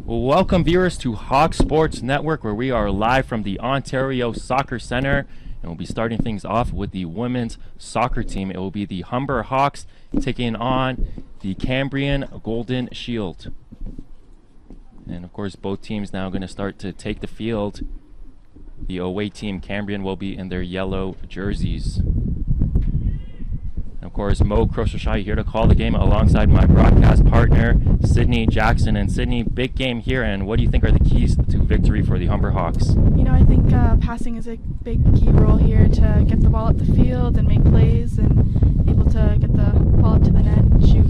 Welcome viewers to Hawk Sports Network, where we are live from the Ontario Soccer Centre, and we'll be starting things off with the women's soccer team. It will be the Humber Hawks taking on the Cambrian Golden Shield. And of course, both teams now going to start to take the field. The away team, Cambrian, will be in their yellow jerseys. Of course, Mo Crochet here to call the game alongside my broadcast partner, Sydney Jackson. And Sydney, big game here, and what do you think are the keys to victory for the Humber Hawks? You know, I think passing is a big key role here to get the ball up the field and make plays and able to get the ball up to the net and shoot.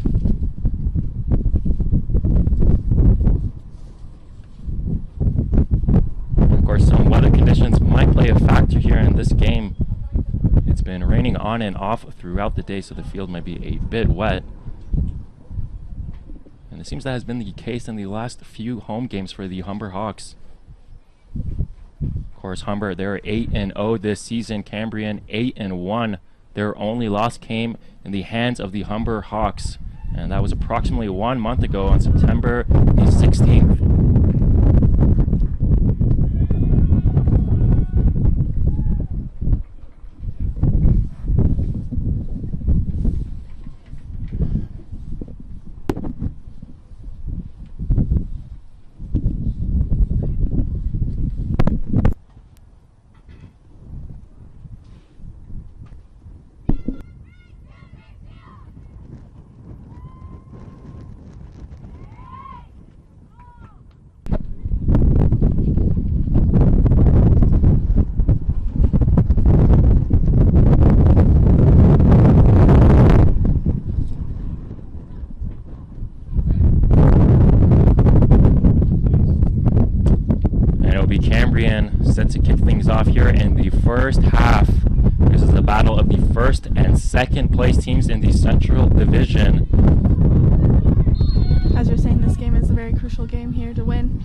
Of course, some weather conditions might play a factor here in this game. It's been raining on and off throughout the day, so the field might be a bit wet. And it seems that has been the case in the last few home games for the Humber Hawks. Of course, Humber, they're 8-0 this season. Cambrian 8-1. Their only loss came in the hands of the Humber Hawks, and that was approximately 1 month ago on September the 16th. Cambrian set to kick things off here in the first half. This is the battle of the first and second place teams in the Central Division. As you're saying, this game is a very crucial game here to win.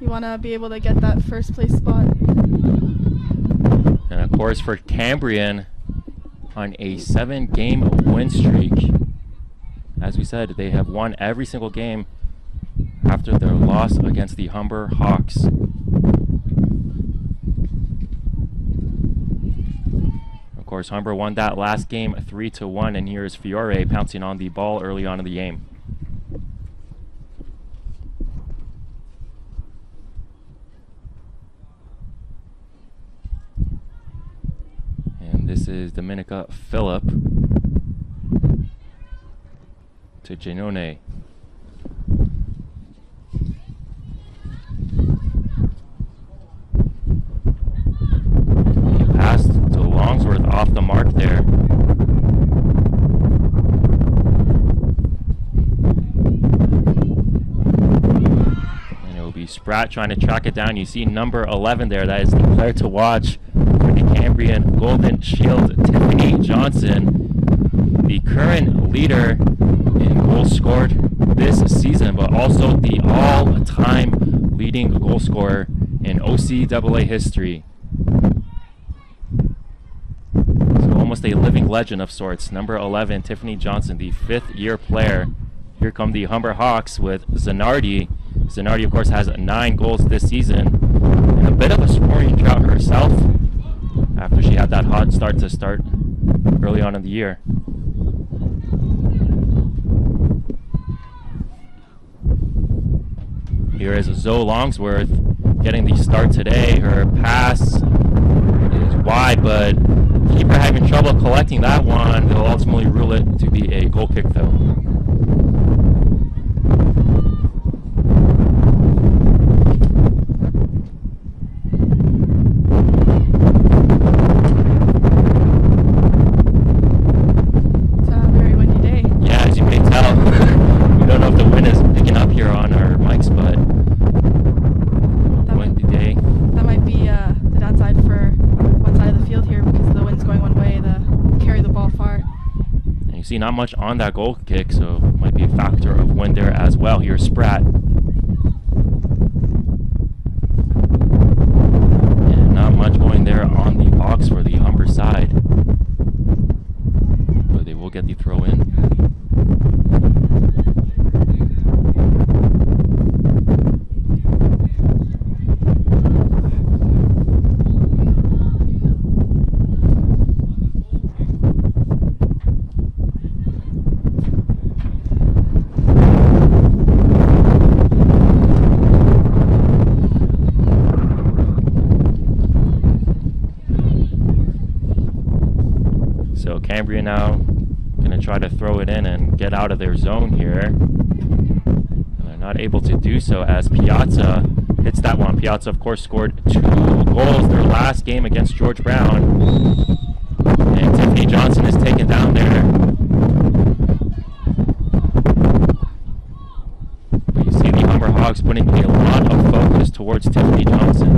You want to be able to get that first place spot. And of course, for Cambrian, on a 7-game win streak. As we said, they have won every single game after their loss against the Humber Hawks. Of course, Humber won that last game 3-1, and here's Fiore pouncing on the ball early on in the game. And this is Dominica Phillip to Genone. Off the mark there. And it will be Spratt trying to track it down. You see number 11 there. That is the player to watch for the Cambrian Golden Shield, Tiffany Johnson, the current leader in goals scored this season, but also the all-time leading goal scorer in OCAA history. Almost a living legend of sorts. Number 11, Tiffany Johnson, the fifth-year player. Here come the Humber Hawks with Zanardi. Zanardi, of course, has 9 goals this season. And a bit of a scoring drought herself after she had that hot start early on in the year. Here is Zoe Longsworth getting the start today. Her pass is wide, but keeper having trouble collecting that one. They'll ultimately rule it to be a goal kick, though. It's a very windy day. Yeah, as you may tell. We don't know if the wind is picking up here on our mics, but windy day. That might be the downside for one side of the field here, because the wind's going one way to carry the ball far. And you see not much on that goal kick, so it might be a factor of wind there as well. Here's Spratt. And not much going there on the box for the Humber side. But they will get the throw in. Cambrian now going to try to throw it in and get out of their zone here. And they're not able to do so as Piazza hits that one. Piazza, of course, scored 2 goals their last game against George Brown. And Tiffany Johnson is taken down there. But you see the Humber Hawks putting a lot of focus towards Tiffany Johnson.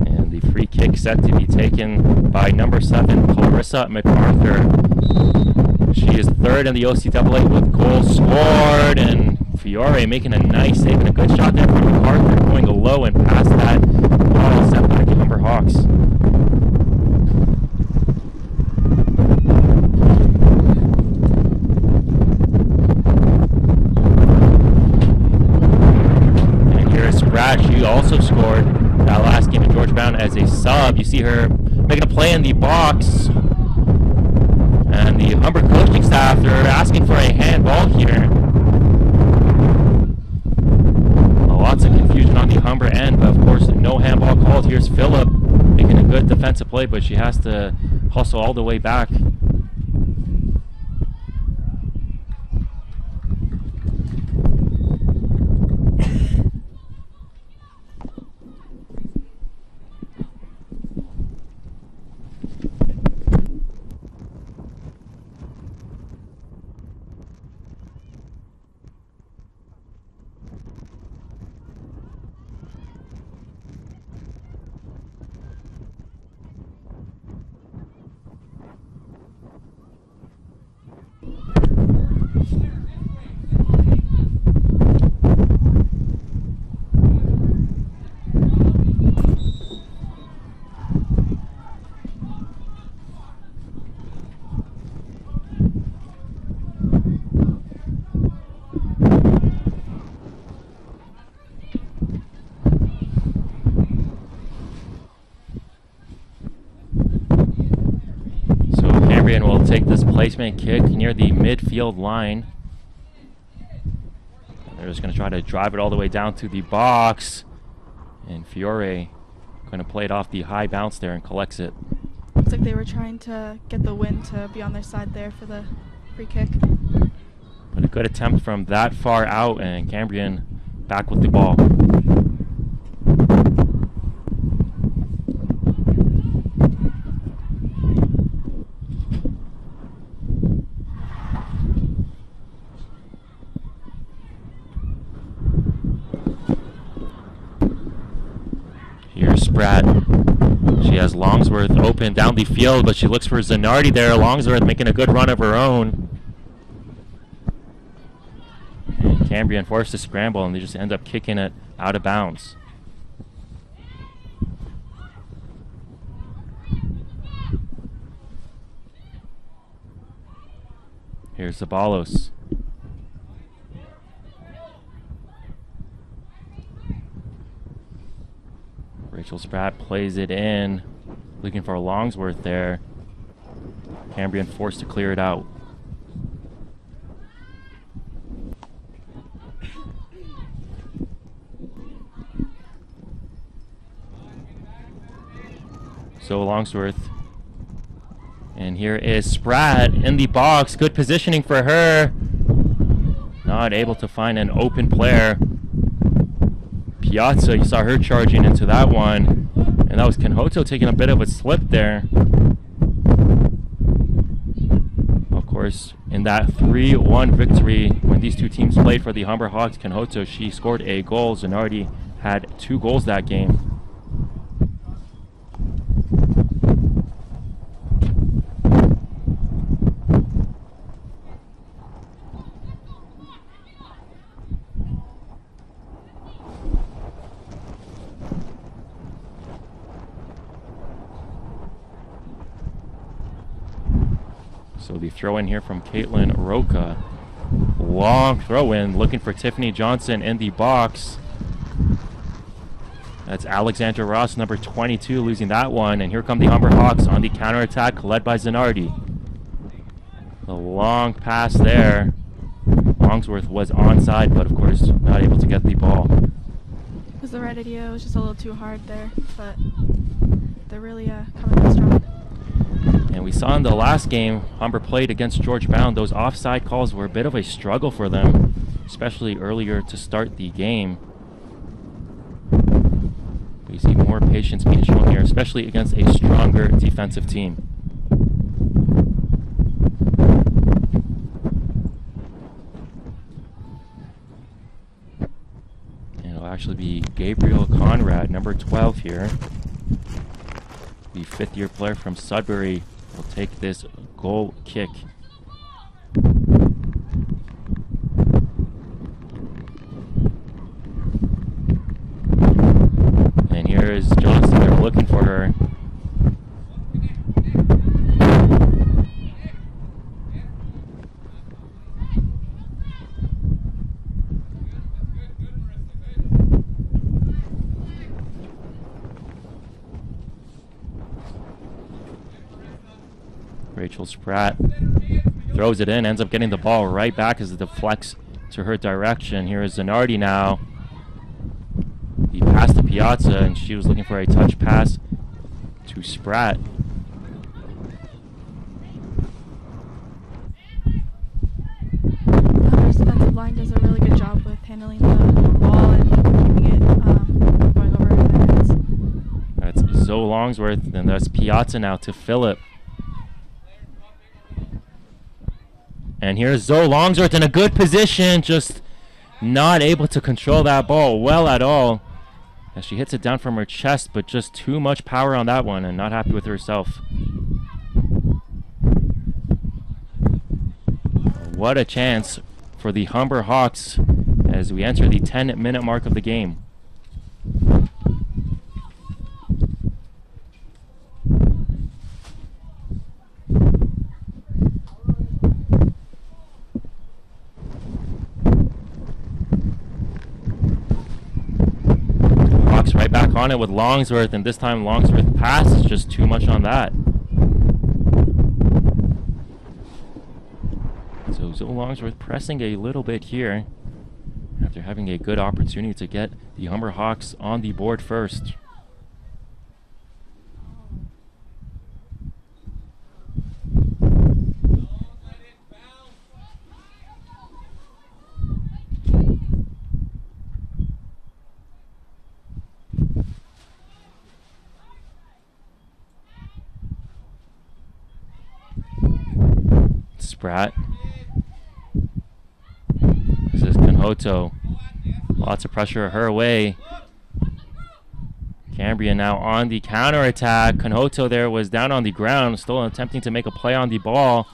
And the free kick set to be taken by number 7, Clarissa MacArthur. She is third in the OCAA with goals scored, and Fiore making a nice save and a good shot there from MacArthur, going low and past that ball sent back to Humber Hawks. And here is Spratt. She also scored that last game in George Brown as a sub. You see her making a play in the box. And the Humber coaching staff, they're asking for a handball here. Lots of confusion on the Humber end, but of course no handball called. Here's Phillip making a good defensive play, but she has to hustle all the way back. Will take this placement kick near the midfield line. And they're just going to try to drive it all the way down to the box. And Fiore going to play it off the high bounce there and collects it. Looks like they were trying to get the wind to be on their side there for the free kick. But a good attempt from that far out, and Cambrian back with the ball. Spratt. She has Longsworth open down the field, but she looks for Zanardi there. Longsworth making a good run of her own. And Cambrian forced to scramble, and they just end up kicking it out of bounds. Here's Zabalos. Rachel Spratt plays it in, looking for Longsworth there. Cambrian forced to clear it out. So Longsworth. And here is Spratt in the box. Good positioning for her. Not able to find an open player. Piazza, you saw her charging into that one. And that was Kenhoto taking a bit of a slip there. Of course, in that 3-1 victory, when these two teams played for the Humber Hawks, Kenhoto, she scored a goal. Zanardi had 2 goals that game. So the throw in here from Caitlin Roca. Long throw in, looking for Tiffany Johnson in the box. That's Alexandra Ross, number 22, losing that one. And here come the Humber Hawks on the counterattack, led by Zanardi. The long pass there. Longsworth was onside, but of course not able to get the ball. Was the red idea was just a little too hard there, but they're really coming on strong. And we saw in the last game, Humber played against George Brown. Those offside calls were a bit of a struggle for them, especially earlier to start the game. We see more patience being shown here, especially against a stronger defensive team. And it'll actually be Gabriel Conrad, number 12 here. The fifth-year player from Sudbury will take this goal kick. And here is Johnson. They're looking for her. Rachel Spratt throws it in, ends up getting the ball right back as it deflects to her direction. Here is Zanardi now. He passed to Piazza, and she was looking for a touch pass to Spratt. Humber's defensive line does a really good job with handling the ball and keeping it going over their heads. That's Zoe Longsworth, and that's Piazza now to Phillip. And here's Zoe Longsworth in a good position, just not able to control that ball well at all. As she hits it down from her chest, but just too much power on that one and not happy with herself. What a chance for the Humber Hawks as we enter the 10-minute mark of the game. Right back on it with Longsworth, and this time Longsworth passes just too much on that. So Zoe Longsworth pressing a little bit here after having a good opportunity to get the Humber Hawks on the board first. Spratt. This is Canhoto. Lots of pressure her way. Cambrian now on the counterattack. Canhoto there was down on the ground, still attempting to make a play on the ball.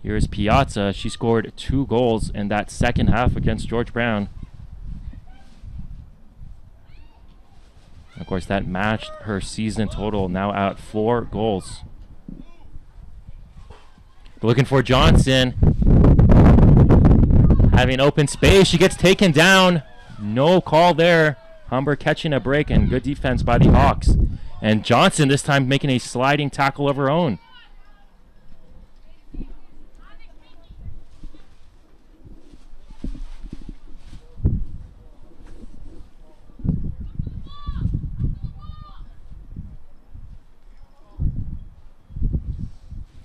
Here's Piazza. She scored 2 goals in that second half against George Brown. Of course, that matched her season total, now at 4 goals. Looking for Johnson. Having open space. She gets taken down. No call there. Humber catching a break and good defense by the Hawks. And Johnson this time making a sliding tackle of her own.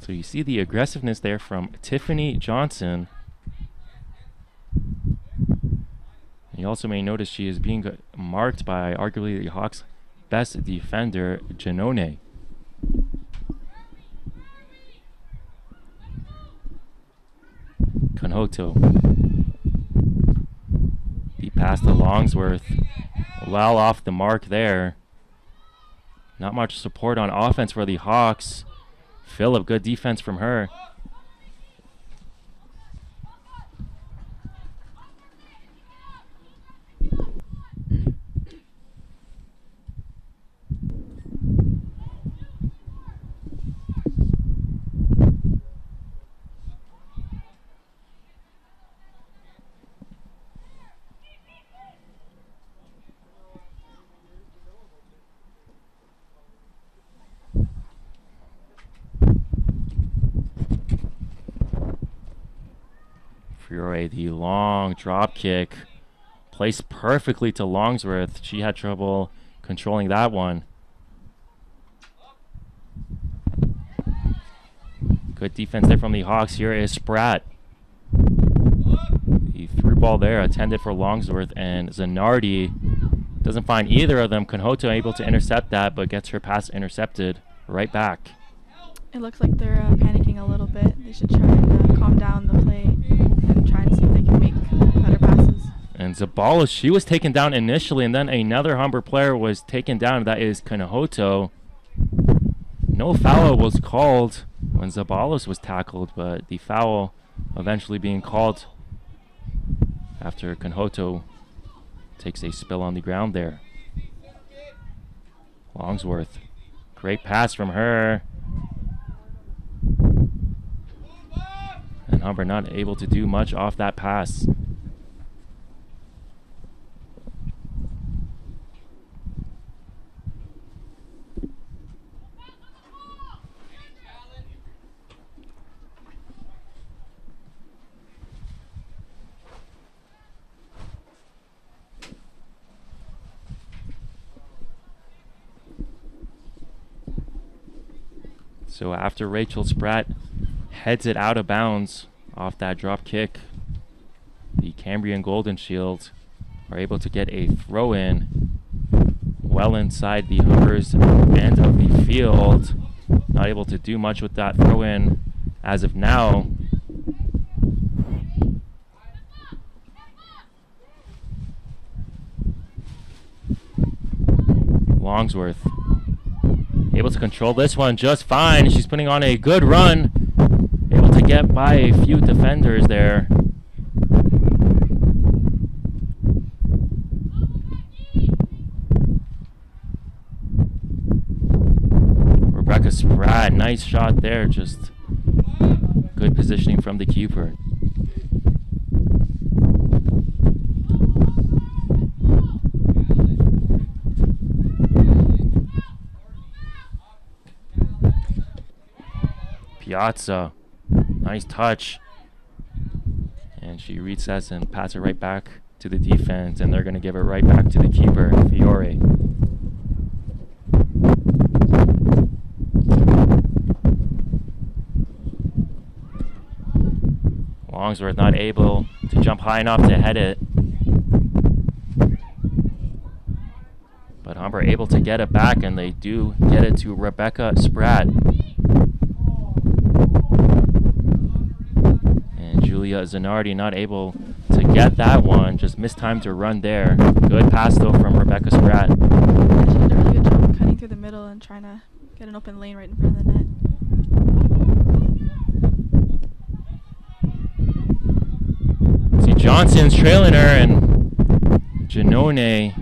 So you see the aggressiveness there from Tiffany Johnson. You also may notice she is being marked by arguably the Hawks' best defender, Janone. Canhoto. He passed to Longsworth. Well off the mark there. Not much support on offense for the Hawks. Phillip, good defense from her. Fiore, the long drop kick placed perfectly to Longsworth. She had trouble controlling that one. Good defense there from the Hawks. Here is Spratt. The through ball there attended for Longsworth, and Zanardi doesn't find either of them. Kanhoto able to intercept that, but gets her pass intercepted right back. It looks like they're panicking a little bit. They should try and calm down the play and try and see if they can make better passes. And Zabalos, she was taken down initially, and then another Humber player was taken down. That is Kanhoto. No foul was called when Zabalos was tackled, but the foul eventually being called after Kanhoto takes a spill on the ground there. Longsworth, great pass from her. And Humber not able to do much off that pass. So after Rachel Spratt heads it out of bounds off that drop kick, the Cambrian Golden Shield are able to get a throw in well inside the Humbers end of the field. Not able to do much with that throw in as of now. Longsworth able to control this one just fine. She's putting on a good run. Able to get by a few defenders there. Rebecca Spratt, nice shot there. Just good positioning from the keeper. Piazza, nice touch, and she resets and passes it right back to the defense, and they're going to give it right back to the keeper, Fiore. Longsworth not able to jump high enough to head it, but Humber able to get it back, and they do get it to Rebecca Spratt. Julia Zanardi not able to get that one, just mistimed her run there. Good pass though from Rebecca Spratt. She did a really good job cutting through the middle and trying to get an open lane right in front of the net. See, Johnson's trailing her, and Janone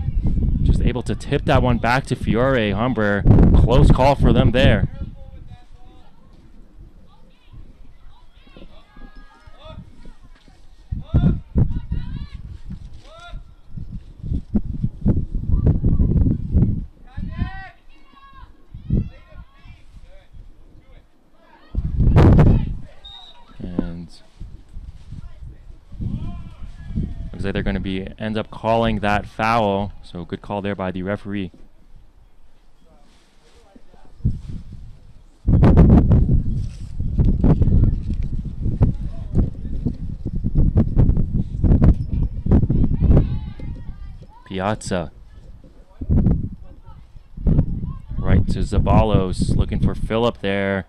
just able to tip that one back to Fiore. Humber, close call for them there. Looks like they're going to end up calling that foul. So good call there by the referee. Piazza. Right to Zabalos, looking for Phillip there.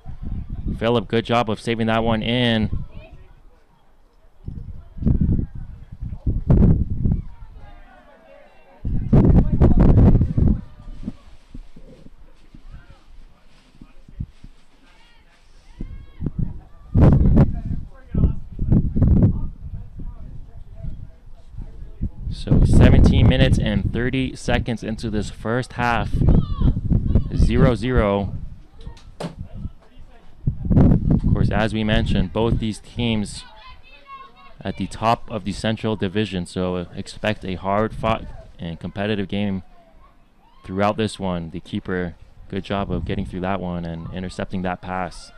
Phillip, good job of saving that one in. So 17 minutes and 30 seconds into this first half. 0-0. Of course, as we mentioned, both these teams at the top of the Central Division, so expect a hard-fought and competitive game throughout this one. The keeper, good job of getting through that one and intercepting that pass.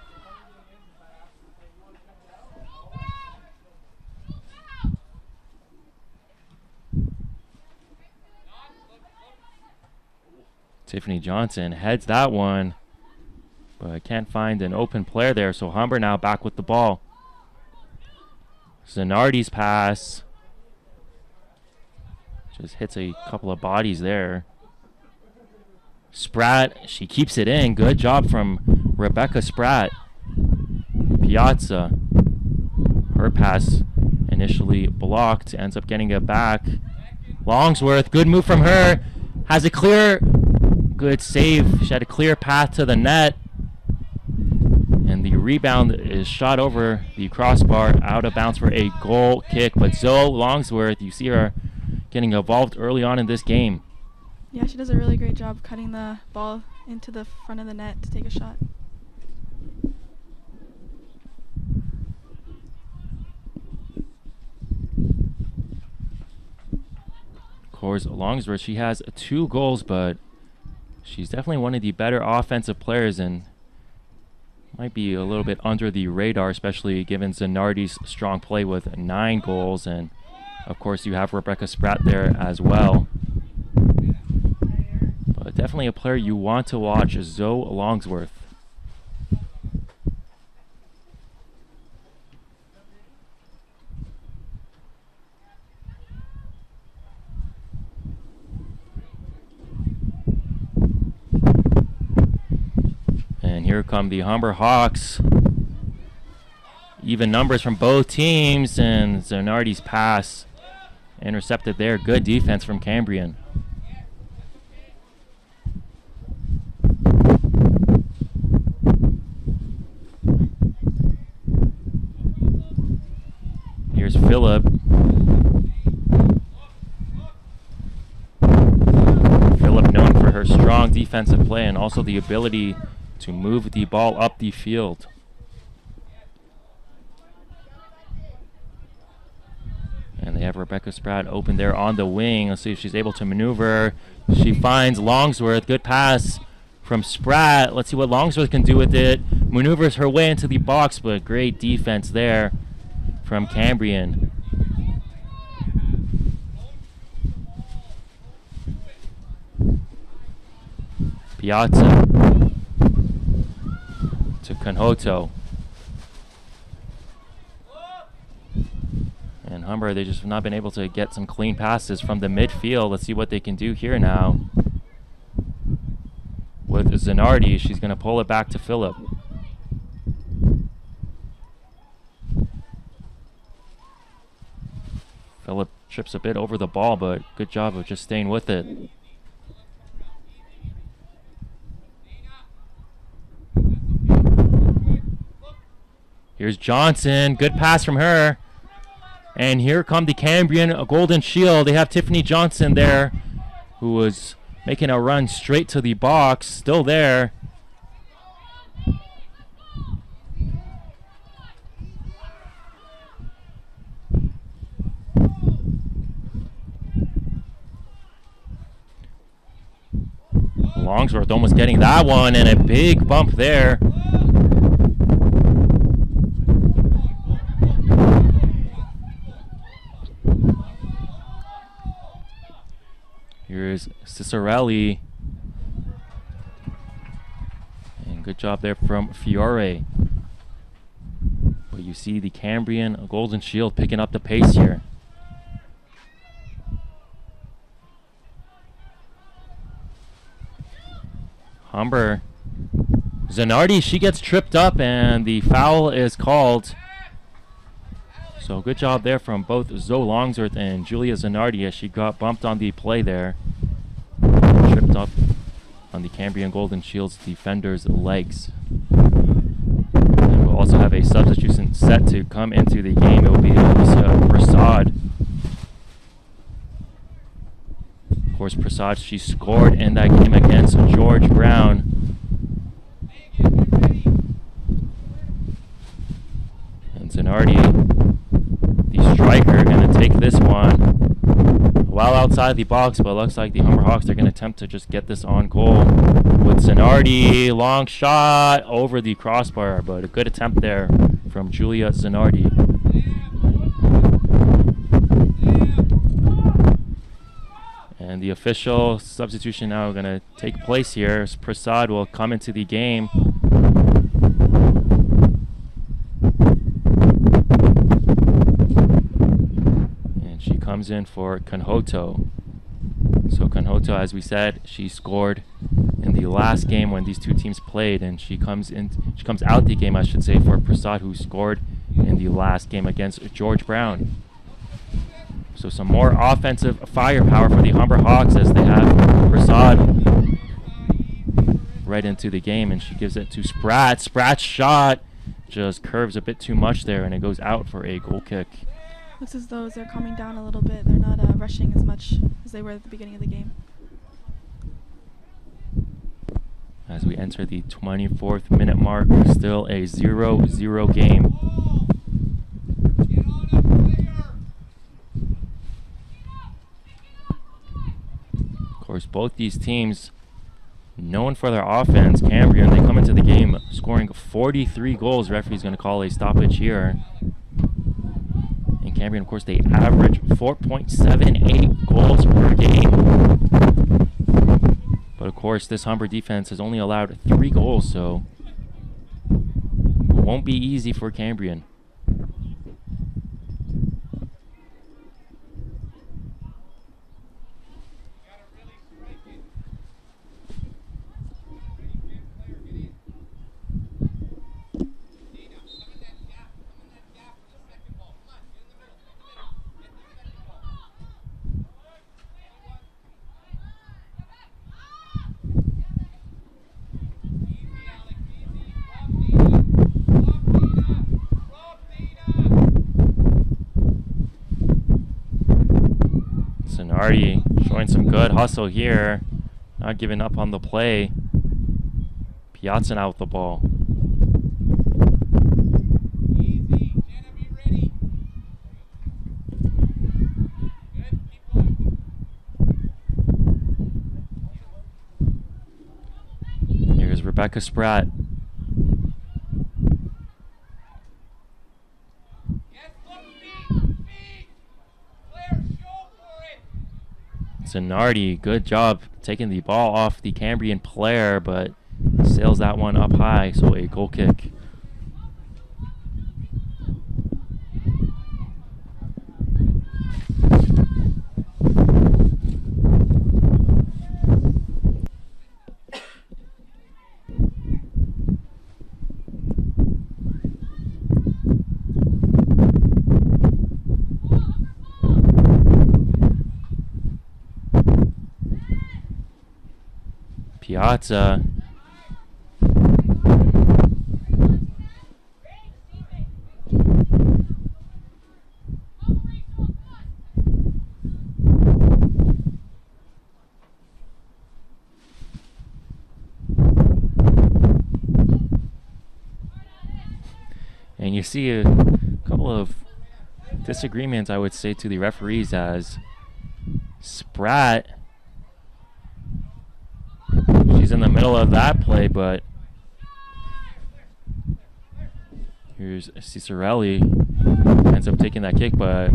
Tiffany Johnson heads that one, but can't find an open player there. So Humber now back with the ball. Zanardi's pass just hits a couple of bodies there. Spratt, she keeps it in. Good job from Rebecca Spratt. Piazza, her pass initially blocked, ends up getting it back. Longsworth, good move from her. Has a clear, good save. She had a clear path to the net. And the rebound is shot over the crossbar, out of bounds for a goal kick. But Zoe Longsworth, you see her getting involved early on in this game. Yeah, she does a really great job cutting the ball into the front of the net to take a shot. Of course, Longsworth, she has 2 goals, but she's definitely one of the better offensive players and might be a little bit under the radar, especially given Zanardi's strong play with 9 goals. And, of course, you have Rebecca Spratt there as well. But definitely a player you want to watch is Zoe Longsworth. And here come the Humber Hawks. Even numbers from both teams, and Zanardi's pass intercepted there. Good defense from Cambrian. Here's Phillip. Phillip known for her strong defensive play and also the ability to move the ball up the field. And they have Rebecca Spratt open there on the wing. Let's see if she's able to maneuver. She finds Longsworth. Good pass from Spratt. Let's see what Longsworth can do with it. Maneuvers her way into the box, but great defense there from Cambrian. Piazza to Canhoto. And Humber, they just have not been able to get some clean passes from the midfield. Let's see what they can do here now. With Zanardi, she's going to pull it back to Phillip. Phillip trips a bit over the ball, but good job of just staying with it. Here's Johnson. Good pass from her. And here come the Cambrian Golden Shield. They have Tiffany Johnson there, who was making a run straight to the box. Still there. Longsworth almost getting that one, and a big bump there. Here's Cicerelli. And good job there from Fiore. But you see the Cambrian Golden Shield picking up the pace here. Humber. Zanardi, she gets tripped up and the foul is called. So good job there from both Zoe Longsworth and Julia Zanardi as she got bumped on the play there. Tripped up on the Cambrian Golden Shield's defender's legs. And we'll also have a substitution set to come into the game. It will be Alicia Prasad. Of course, Prasad, she scored in that game against George Brown. And Zanardi, the striker, going to take this one well outside the box, but it looks like the Humber Hawks are going to attempt to just get this on goal with Zanardi. Long shot over the crossbar, but a good attempt there from Julia Zanardi. And the official substitution now going to take place here. Prasad will come into the game. And she comes in for Kanhoto. So Kanhoto, as we said, she scored in the last game when these two teams played, and she comes out the game, I should say, for Prasad, who scored in the last game against George Brown. So some more offensive firepower for the Humber Hawks as they have Prasad right into the game, and she gives it to Spratt. Spratt's shot just curves a bit too much there, and it goes out for a goal kick. Looks as though they're calming down a little bit. They're not rushing as much as they were at the beginning of the game. As we enter the 24th minute mark, still a 0-0 game. Of course, both these teams known for their offense. Cambrian, they come into the game scoring 43 goals. Referee's going to call a stoppage here. And Cambrian, of course, they average 4.78 goals per game. But of course, this Humber defense has only allowed 3 goals, so it won't be easy for Cambrian. Sonardi showing some good hustle here, not giving up on the play. Piazza now with the ball. Here's Rebecca Spratt. Zanardi, good job taking the ball off the Cambrian player, but sails that one up high, so a goal kick. Piazza. And you see a couple of disagreements, I would say, to the referees, as Spratt, she's in the middle of that play, but here's Cicerelli, ends up taking that kick, but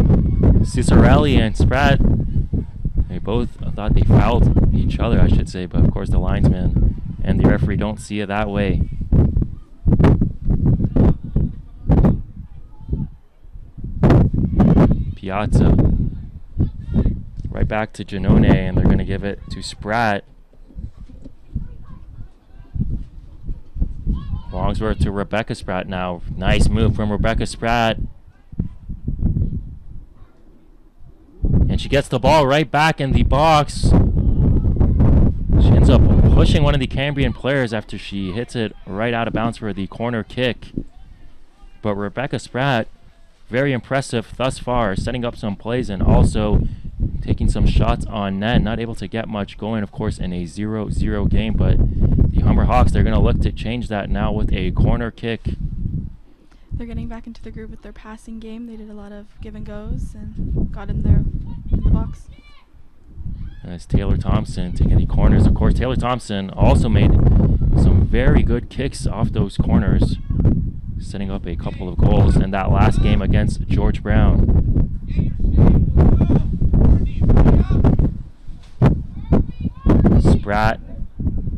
Cicerelli and Spratt, they both thought they fouled each other, I should say, but of course the linesman and the referee don't see it that way. Piazza, right back to Giannone, and they're going to give it to Spratt. Longsworth to Rebecca Spratt now. Nice move from Rebecca Spratt. And she gets the ball right back in the box. She ends up pushing one of the Cambrian players after she hits it right out of bounds for the corner kick. But Rebecca Spratt, very impressive thus far, setting up some plays and also taking some shots on net. Not able to get much going, of course, in a 0-0 game, but the Humber Hawks, they're going to look to change that now with a corner kick. They're getting back into the groove with their passing game. They did a lot of give and goes and got in there in the box. And it's Taylor Thompson taking the corners. Of course, Taylor Thompson also made some very good kicks off those corners, setting up a couple of goals in that last game against George Brown. Spratt.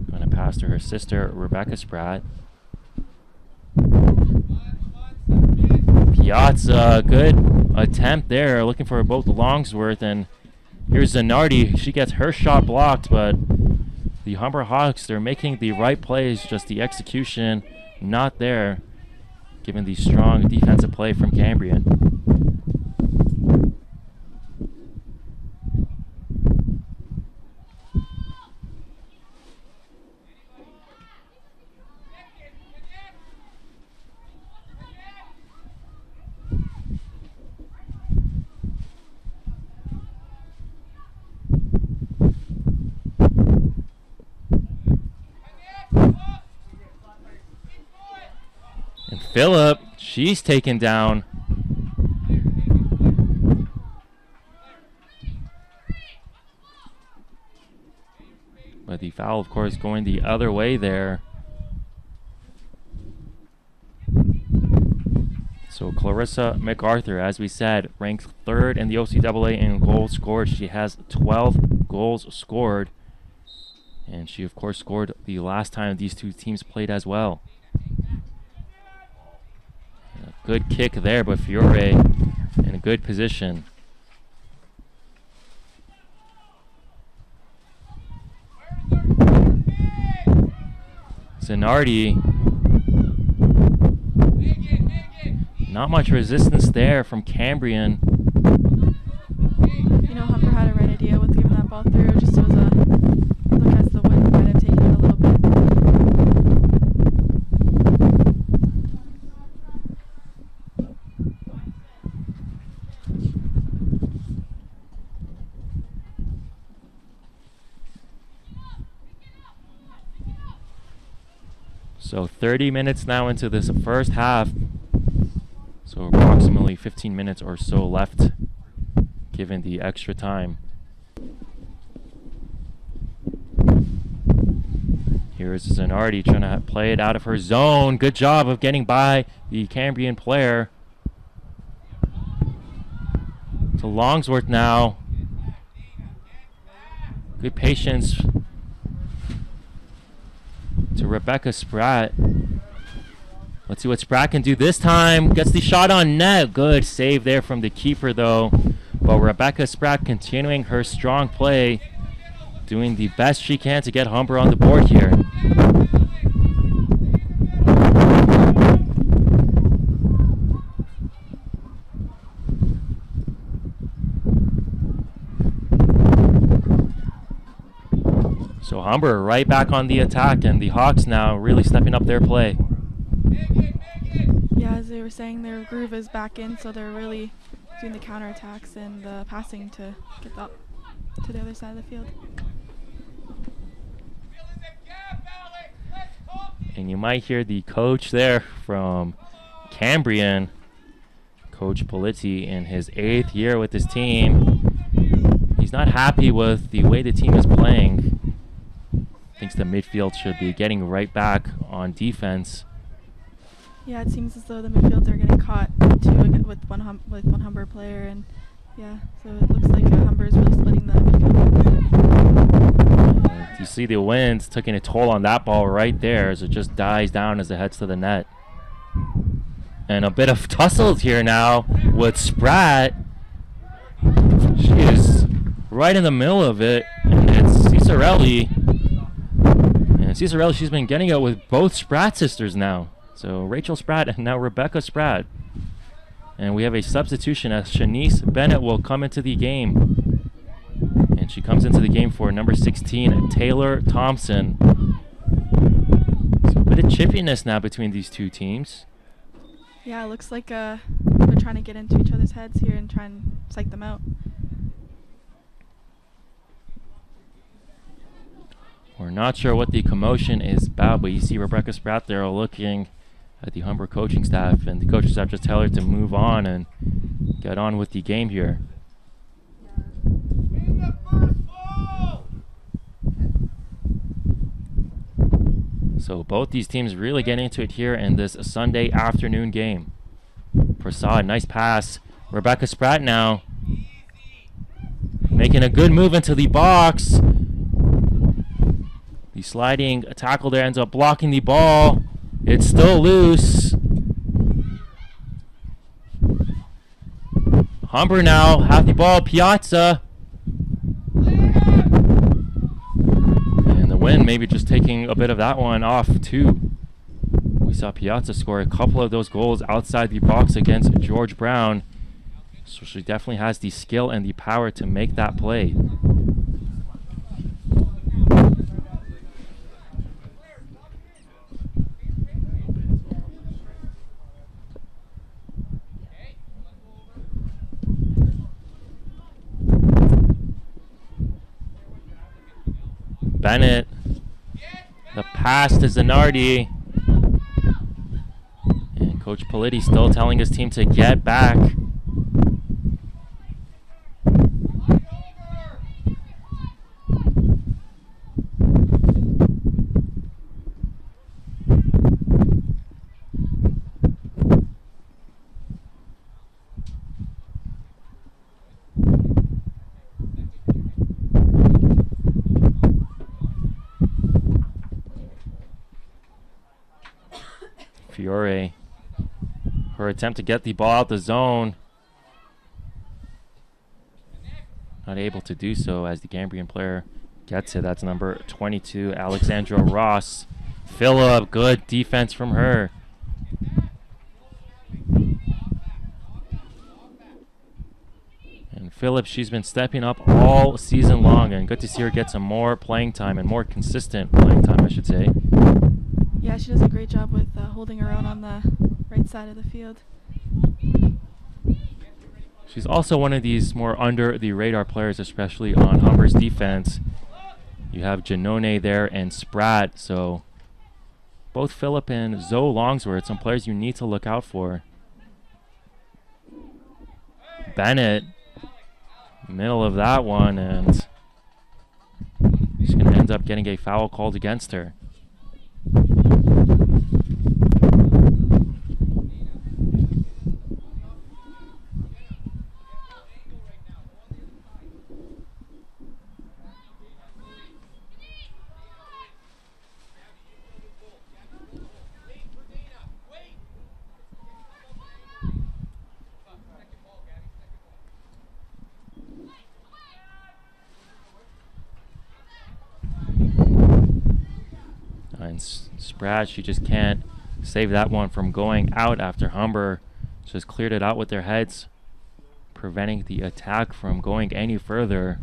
Going to pass to her sister, Rebecca Spratt. Piazza, good attempt there, looking for both Longsworth, and here's Zanardi. She gets her shot blocked, but the Humber Hawks, they're making the right plays, just the execution not there, given the strong defensive play from Cambrian. Phillip, she's taken down. But the foul, of course, going the other way there. So Clarissa MacArthur, as we said, ranked 3rd in the OCAA in goals scored. She has 12 goals scored. And she, of course, scored the last time these two teams played as well. Good kick there, but Fiore in a good position. Zanardi. Not much resistance there from Cambrian. You know, Humber had a right idea with giving that ball through. Just was a look as the wind might have taken it a little bit. So 30 minutes now into this first half. So approximately 15 minutes or so left, given the extra time. Here's Zanardi trying to play it out of her zone. Good job of getting by the Cambrian player. To Longsworth now. Good patience to Rebecca Spratt. Let's see what Spratt can do this time. Gets the shot on net. Good save there from the keeper, though. But Rebecca Spratt continuing her strong play, doing the best she can to get Humber on the board here. So Humber right back on the attack, and the Hawks now really stepping up their play. Yeah, as they were saying, their groove is back in, so they're really doing the counterattacks and the passing to get up to the other side of the field. And you might hear the coach there from Cambrian, Coach Polizzi, in his 8th year with his team. He's not happy with the way the team is playing. Thinks the midfield should be getting right back on defense. Yeah, it seems as though the midfields are getting caught too with one Humber player, and yeah, so it looks like Humber is really splitting the midfield. You see the wind taking a toll on that ball right there as it just dies down as it heads to the net. And a bit of tussles here now with Spratt. She is right in the middle of it, and it's Cicerelli. And Cicerelli, she's been getting it with both Spratt sisters now. So Rachel Spratt and now Rebecca Spratt. And we have a substitution as Shanice Bennett will come into the game. And she comes into the game for number 16, Taylor Thompson. So a bit of chippiness now between these two teams. Yeah, it looks like they're trying to get into each other's heads here and try and psych them out. We're not sure what the commotion is about, but you see Rebecca Spratt there looking at the Humber coaching staff, and the coaching staff just tell her to move on and get on with the game here. So both these teams really getting into it here in this Sunday afternoon game. Prasad, nice pass. Rebecca Spratt now making a good move into the box. The sliding tackle there ends up blocking the ball. It's still loose. Humber now have the ball. Piazza. And the wind maybe just taking a bit of that one off too. We saw Piazza score a couple of those goals outside the box against George Brown. So she definitely has the skill and the power to make that play. Bennett. The pass to Zanardi. And Coach Politti still telling his team to get back. Fiore, her attempt to get the ball out the zone, not able to do so as the Cambrian player gets it. That's number 22, Alexandra Ross. Phillip, good defense from her. And Phillip, she's been stepping up all season long, and good to see her get some more playing time and more consistent playing time, I should say. Yeah, she does a great job with holding her own on the right side of the field. She's also one of these more under the radar players, especially on Humber's defense. You have Janone there and Spratt, so both Phillip and Zoe Longsworth, some players you need to look out for. Bennett, middle of that one, and she's going to end up getting a foul called against her. And Spratt, she just can't save that one from going out after Humber just cleared it out with their heads, preventing the attack from going any further.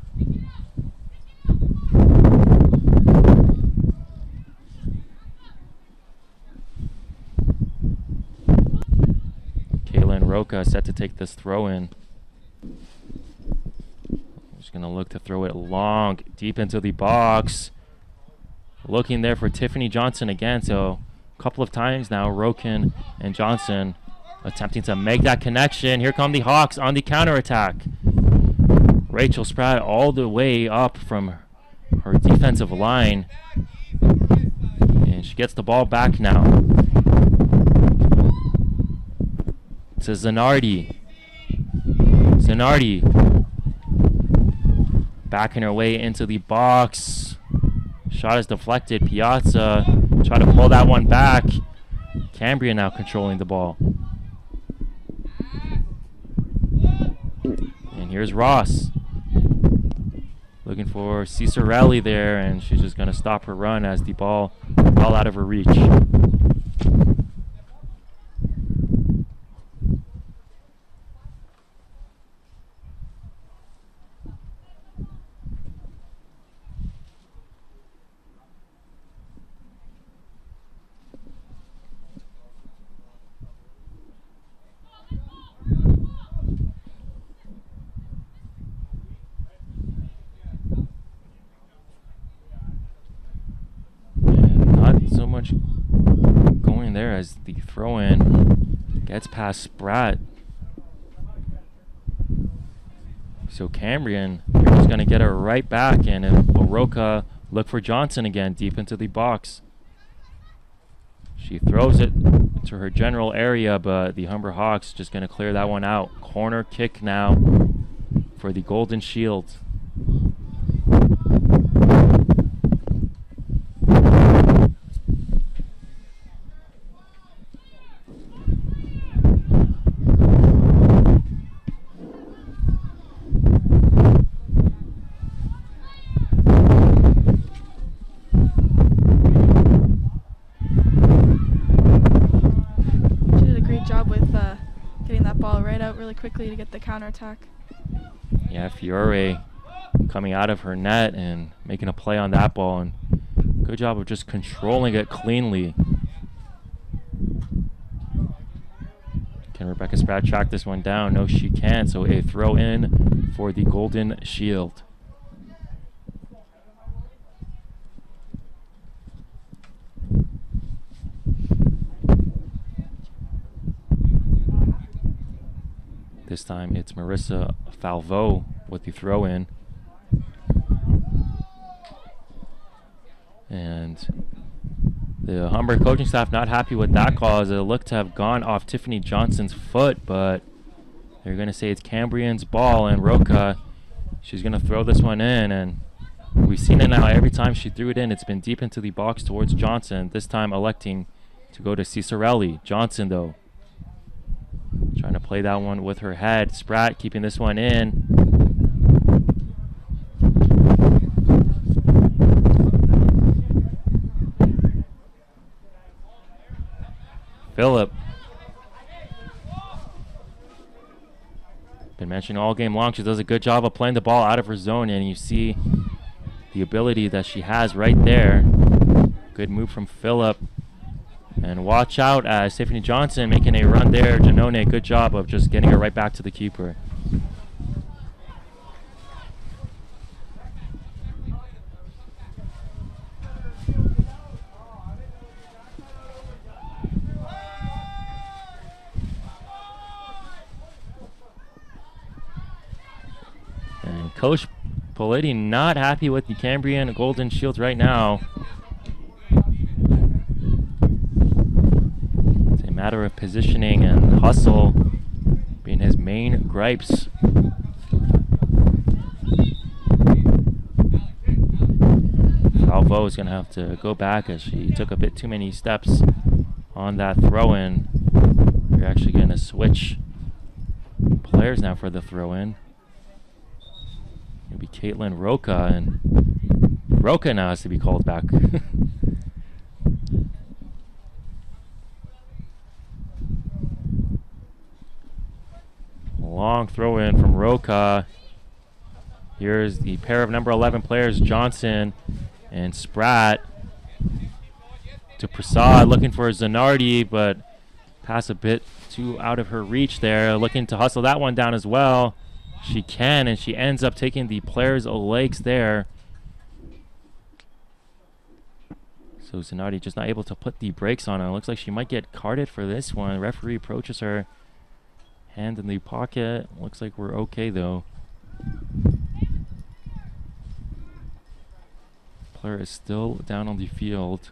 Kaylin Roca set to take this throw in. She's going to look to throw it long, deep into the box. Looking there for Tiffany Johnson again, so a couple of times now, Roken and Johnson attempting to make that connection. Here come the Hawks on the counterattack. Rachel Spratt all the way up from her defensive line. And she gets the ball back now. To Zanardi. Zanardi backing her way into the box. Shot is deflected. Piazza try to pull that one back. Cambrian now controlling the ball. And here's Ross. Looking for Cicerelli there, and she's just going to stop her run as the ball fell out of her reach. So much going there as the throw-in gets past Spratt. So Cambrian, they're just going to get her right back, and Oroka look for Johnson again deep into the box. She throws it into her general area, but the Humber Hawks just going to clear that one out. Corner kick now for the Golden Shield. quickly to get the counterattack. Yeah, Fiore coming out of her net and making a play on that ball, and good job of just controlling it cleanly. Can Rebecca Spratt track this one down? No, she can't. So a throw in for the Golden Shield. This time it's Marissa Falvo with the throw in. And the Humber coaching staff not happy with that call, as it looked to have gone off Tiffany Johnson's foot, but they're going to say it's Cambrian's ball, and Roca, she's going to throw this one in, and we've seen it now. Every time she threw it in, it's been deep into the box towards Johnson, this time electing to go to Cicerelli. Johnson, though, trying to play that one with her head. Spratt keeping this one in. Phillip. Been mentioning all game long, she does a good job of playing the ball out of her zone, and you see the ability that she has right there. Good move from Phillip. And watch out as Tiffany Johnson making a run there. Janone, good job of just getting her right back to the keeper. And Coach Politi not happy with the Cambrian Golden Shields right now. It's a matter of positioning and hustle being his main gripes. Falvo is going to have to go back as she took a bit too many steps on that throw-in. They're actually going to switch players now for the throw-in. It'll be Caitlin Roca, and Roca now has to be called back. Long throw in from Roca. Here's the pair of number 11 players, Johnson and Spratt. To Prasad, looking for Zanardi, but pass a bit too out of her reach there. Looking to hustle that one down as well. She can, and she ends up taking the player's legs there. So Zanardi just not able to put the brakes on her. Looks like she might get carded for this one. Referee approaches her. Hand in the pocket. Looks like we're okay though. Player is still down on the field.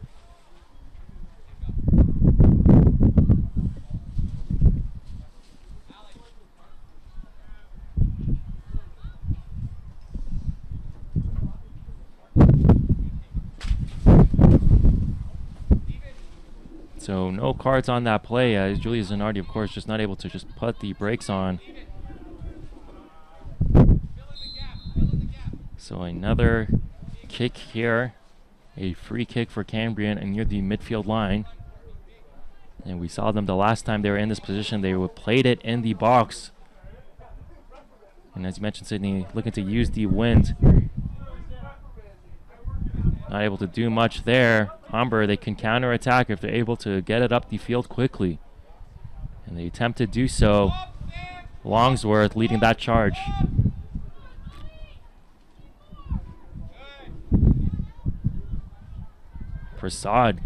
So no cards on that play, as Julia Zanardi, of course, just not able to just put the brakes on. So another kick here, a free kick for Cambrian and near the midfield line. And we saw them the last time they were in this position, they played it in the box. And as you mentioned, Sydney, looking to use the wind. Not able to do much there. Humber, they can counterattack if they're able to get it up the field quickly. And they attempt to do so. Longsworth leading that charge. Prasad,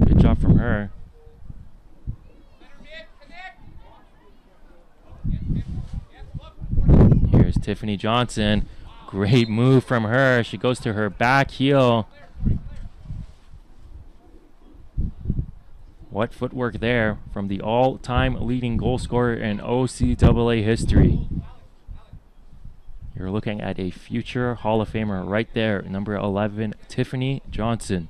good job from her. Here's Tiffany Johnson. Great move from her. She goes to her back heel. What footwork there from the all-time leading goal scorer in OCAA history. You're looking at a future Hall of Famer right there, number 11, Tiffany Johnson.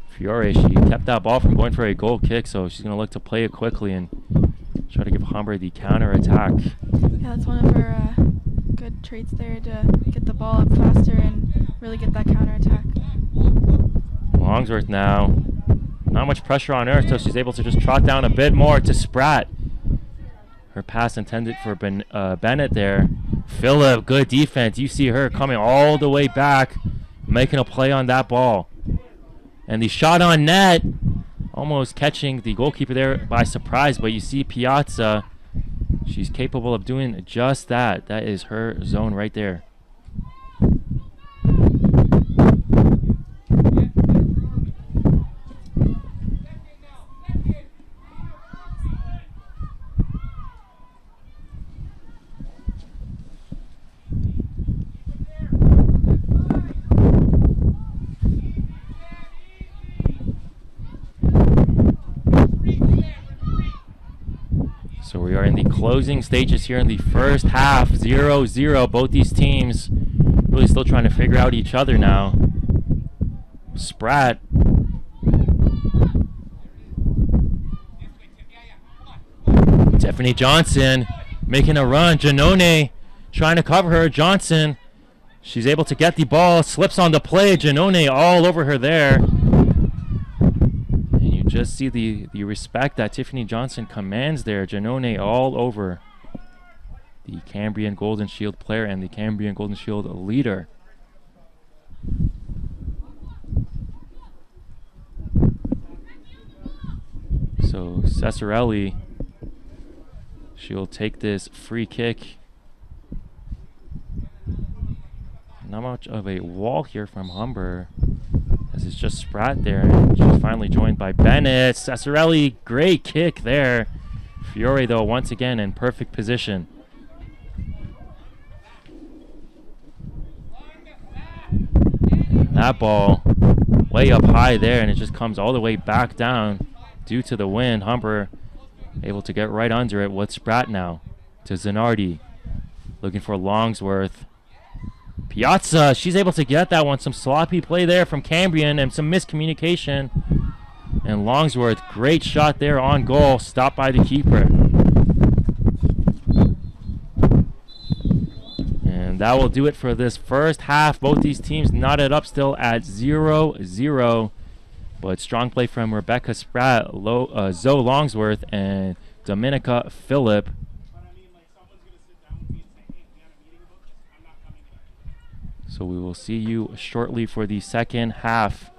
Fiore, she kept that ball from going for a goal kick, so she's going to look to play it quickly and try to give Humber the counter attack. Yeah, that's one of her good good traits there to get the ball up faster and really get that counterattack. Longsworth now. Not much pressure on her, so she's able to just trot down a bit more to Spratt. Her pass intended for Bennett there. Phillip, good defense. You see her coming all the way back, making a play on that ball. And the shot on net, almost catching the goalkeeper there by surprise, but you see Piazza. She's capable of doing just that. That is her zone right there. So we are in the closing stages here in the first half, 0-0. Both these teams really still trying to figure out each other now. Spratt. Tiffany Johnson making a run. Janone trying to cover her. Johnson, she's able to get the ball, slips on the play. Janone all over her there. Just see the respect that Tiffany Johnson commands there. Janone all over the Cambrian Golden Shield player and the Cambrian Golden Shield leader. So Cesarelli, she'll take this free kick. Not much of a wall here from Humber. This is just Spratt there, and she's finally joined by Bennett. Cesarelli, great kick there. Fiore, though, once again in perfect position. That ball way up high there, and it just comes all the way back down due to the wind. Humber able to get right under it with Spratt now to Zanardi. Looking for Longsworth. Piazza, she's able to get that one. Some sloppy play there from Cambrian and some miscommunication. And Longsworth, great shot there on goal, stopped by the keeper. And that will do it for this first half. Both these teams knotted up still at 0-0. But strong play from Rebecca Spratt, Zoe Longsworth, and Dominica Phillip. So we will see you shortly for the second half.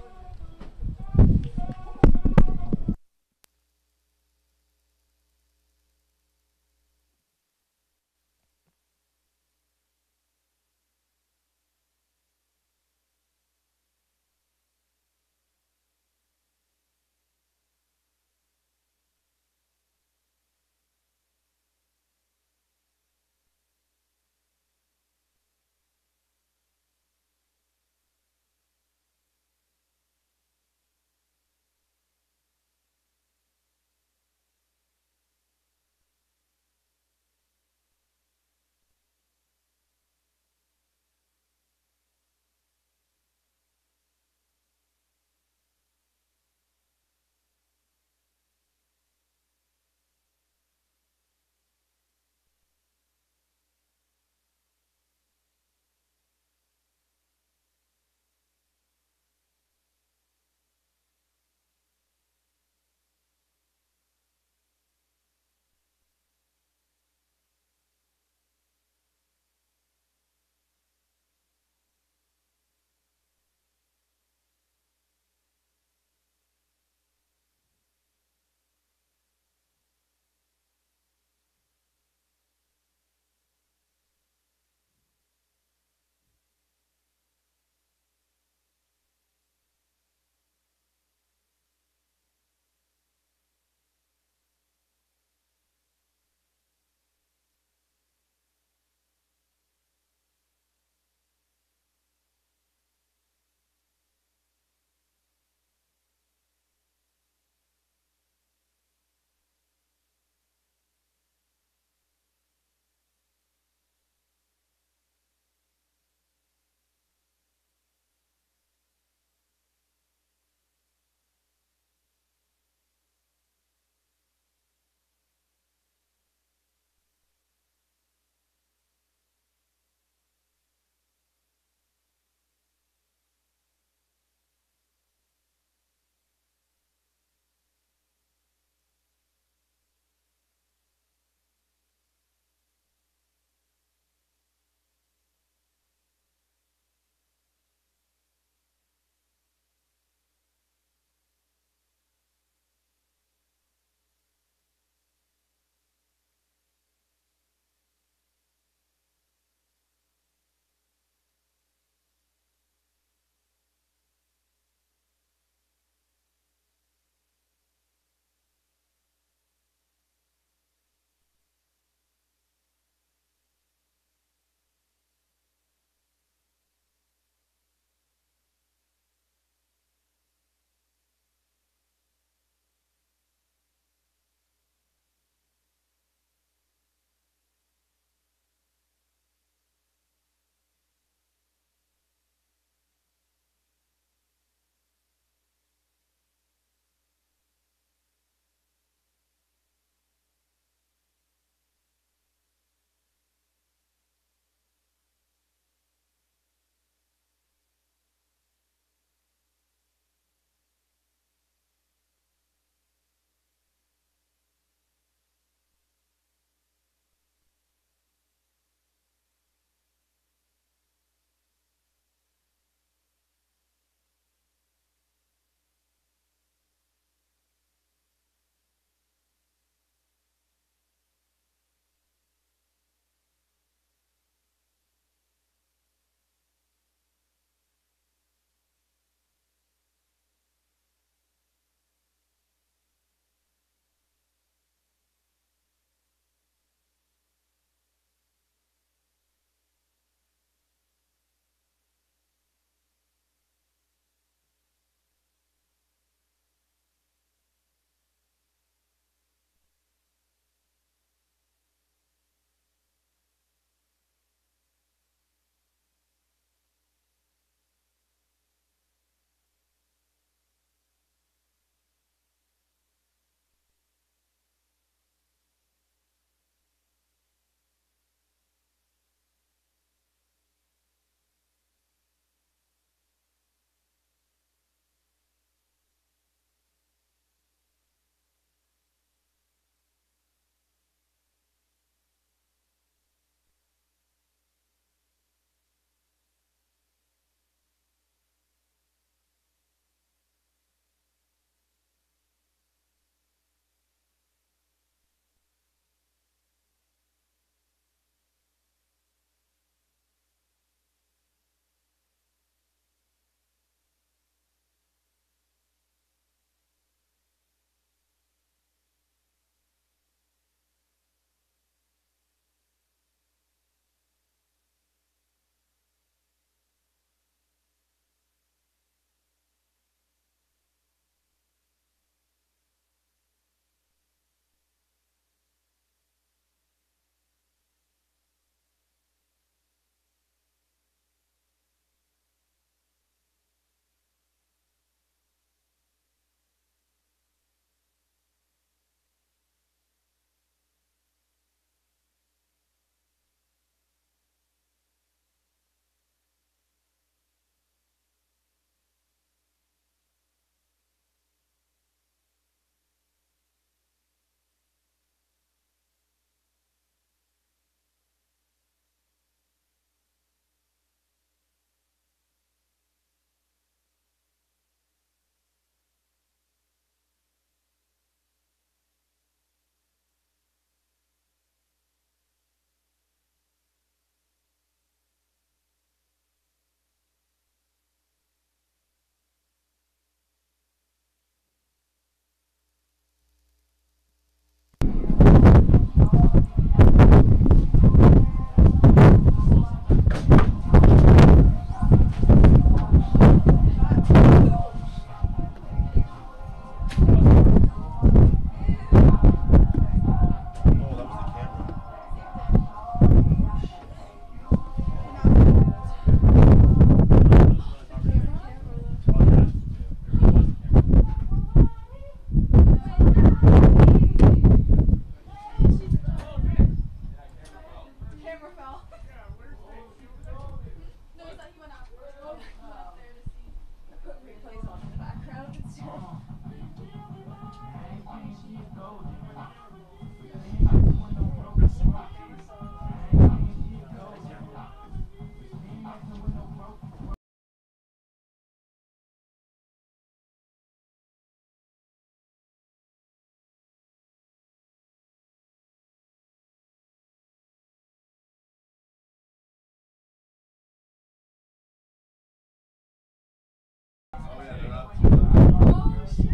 Oh shit!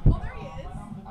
Oh, there he is.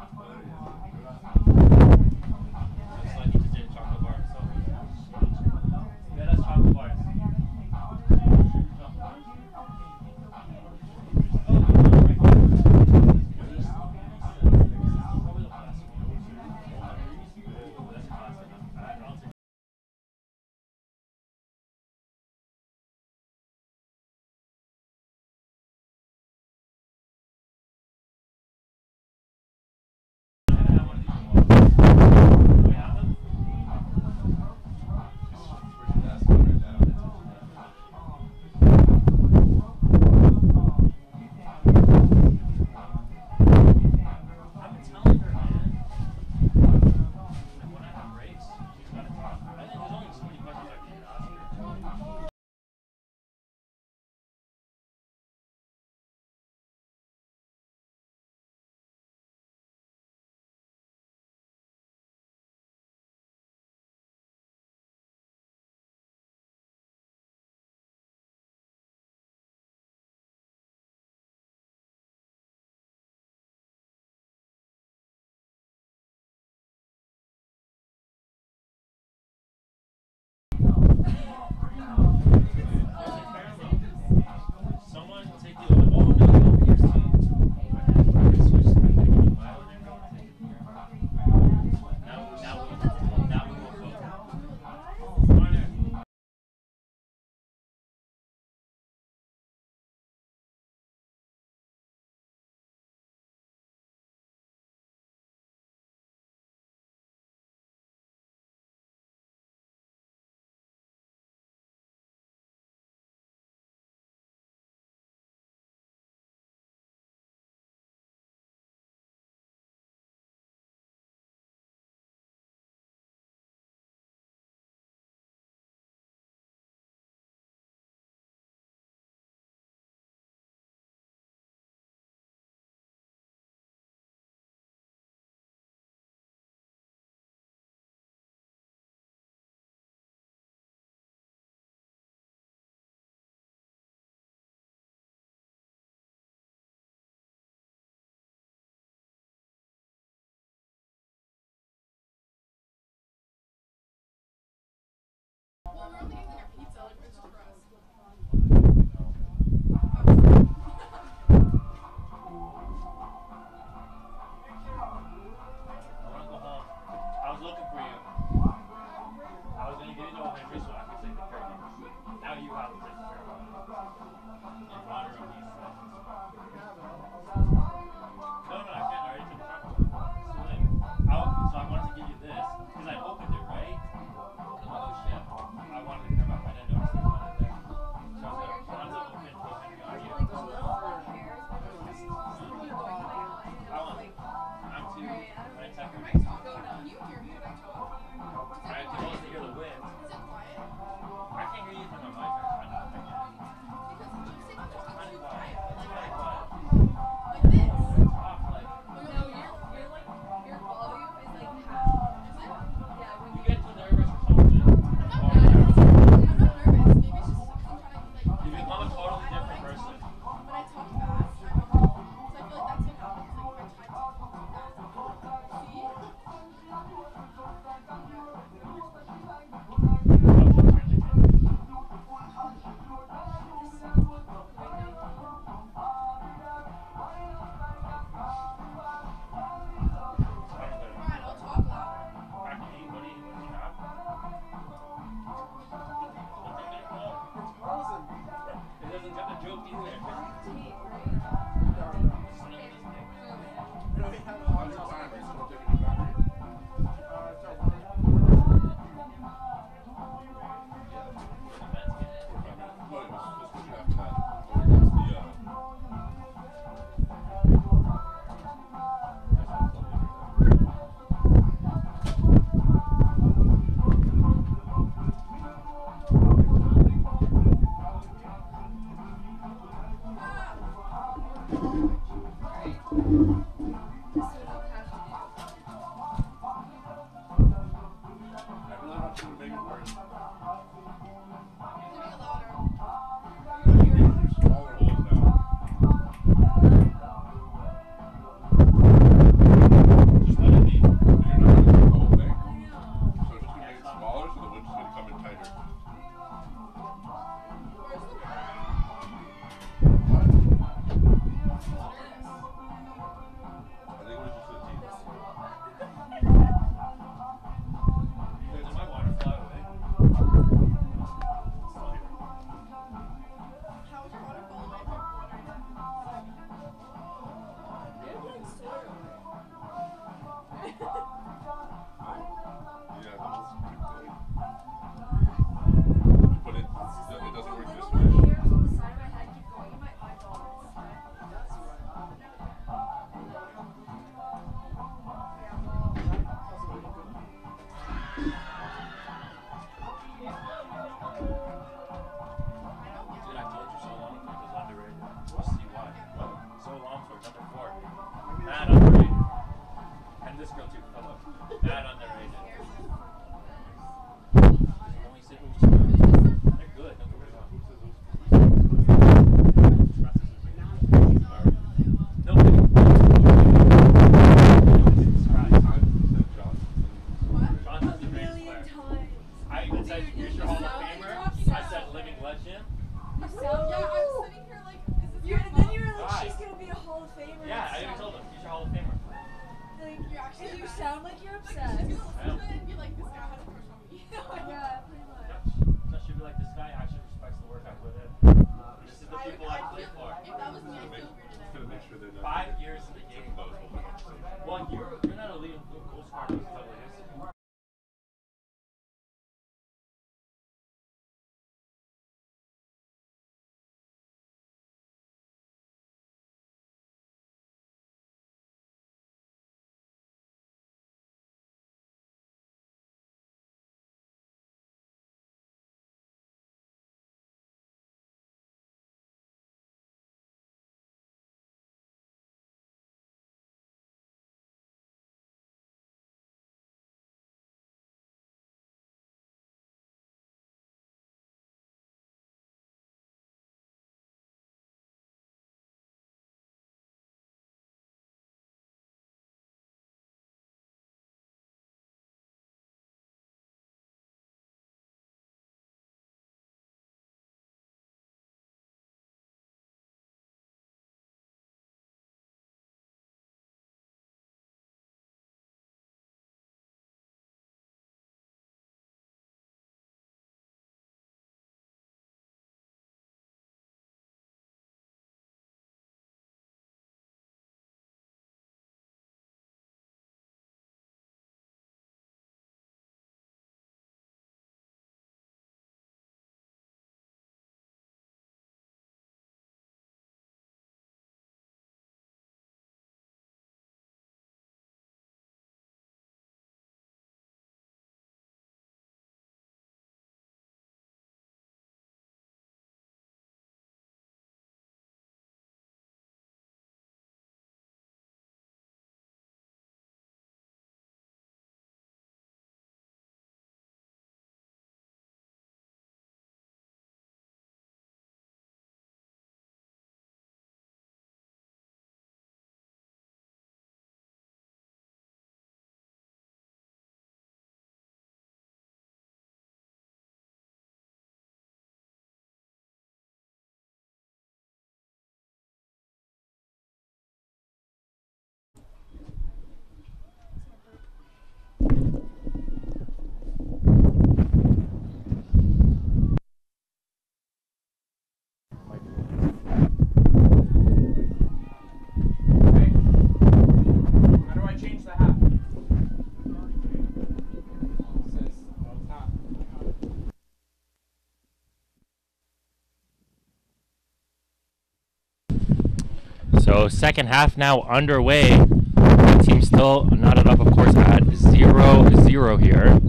So second half now underway. The team still not enough, of course, at 0-0 here.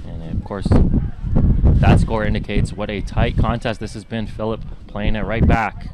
And of course, That score indicates what a tight contest this has been. Phillip playing it right back.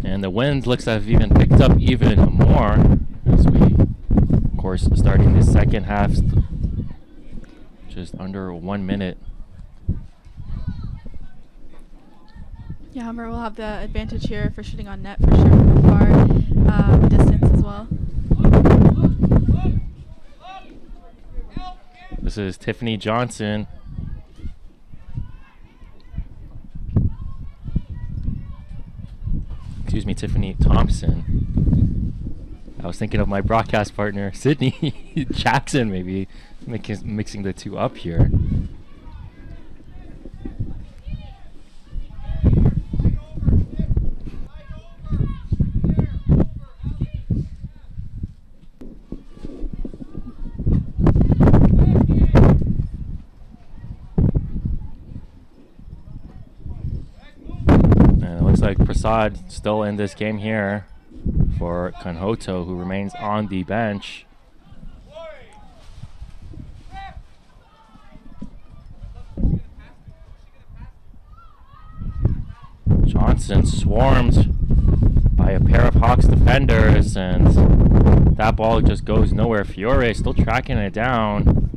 And the wind looks to have even picked up even more as we, of course, starting the second half, just under 1 minute. Yeah, Humber will have the advantage here for shooting on net for sure from far distance as well. This is Tiffany Johnson. Excuse me, Tiffany Thompson. I was thinking of my broadcast partner, Sydney Jackson, maybe mixing the two up here. Like Prasad still in this game here for Kanhoto, who remains on the bench. Johnson swarmed by a pair of Hawks defenders, and that ball just goes nowhere. Fiore still tracking it down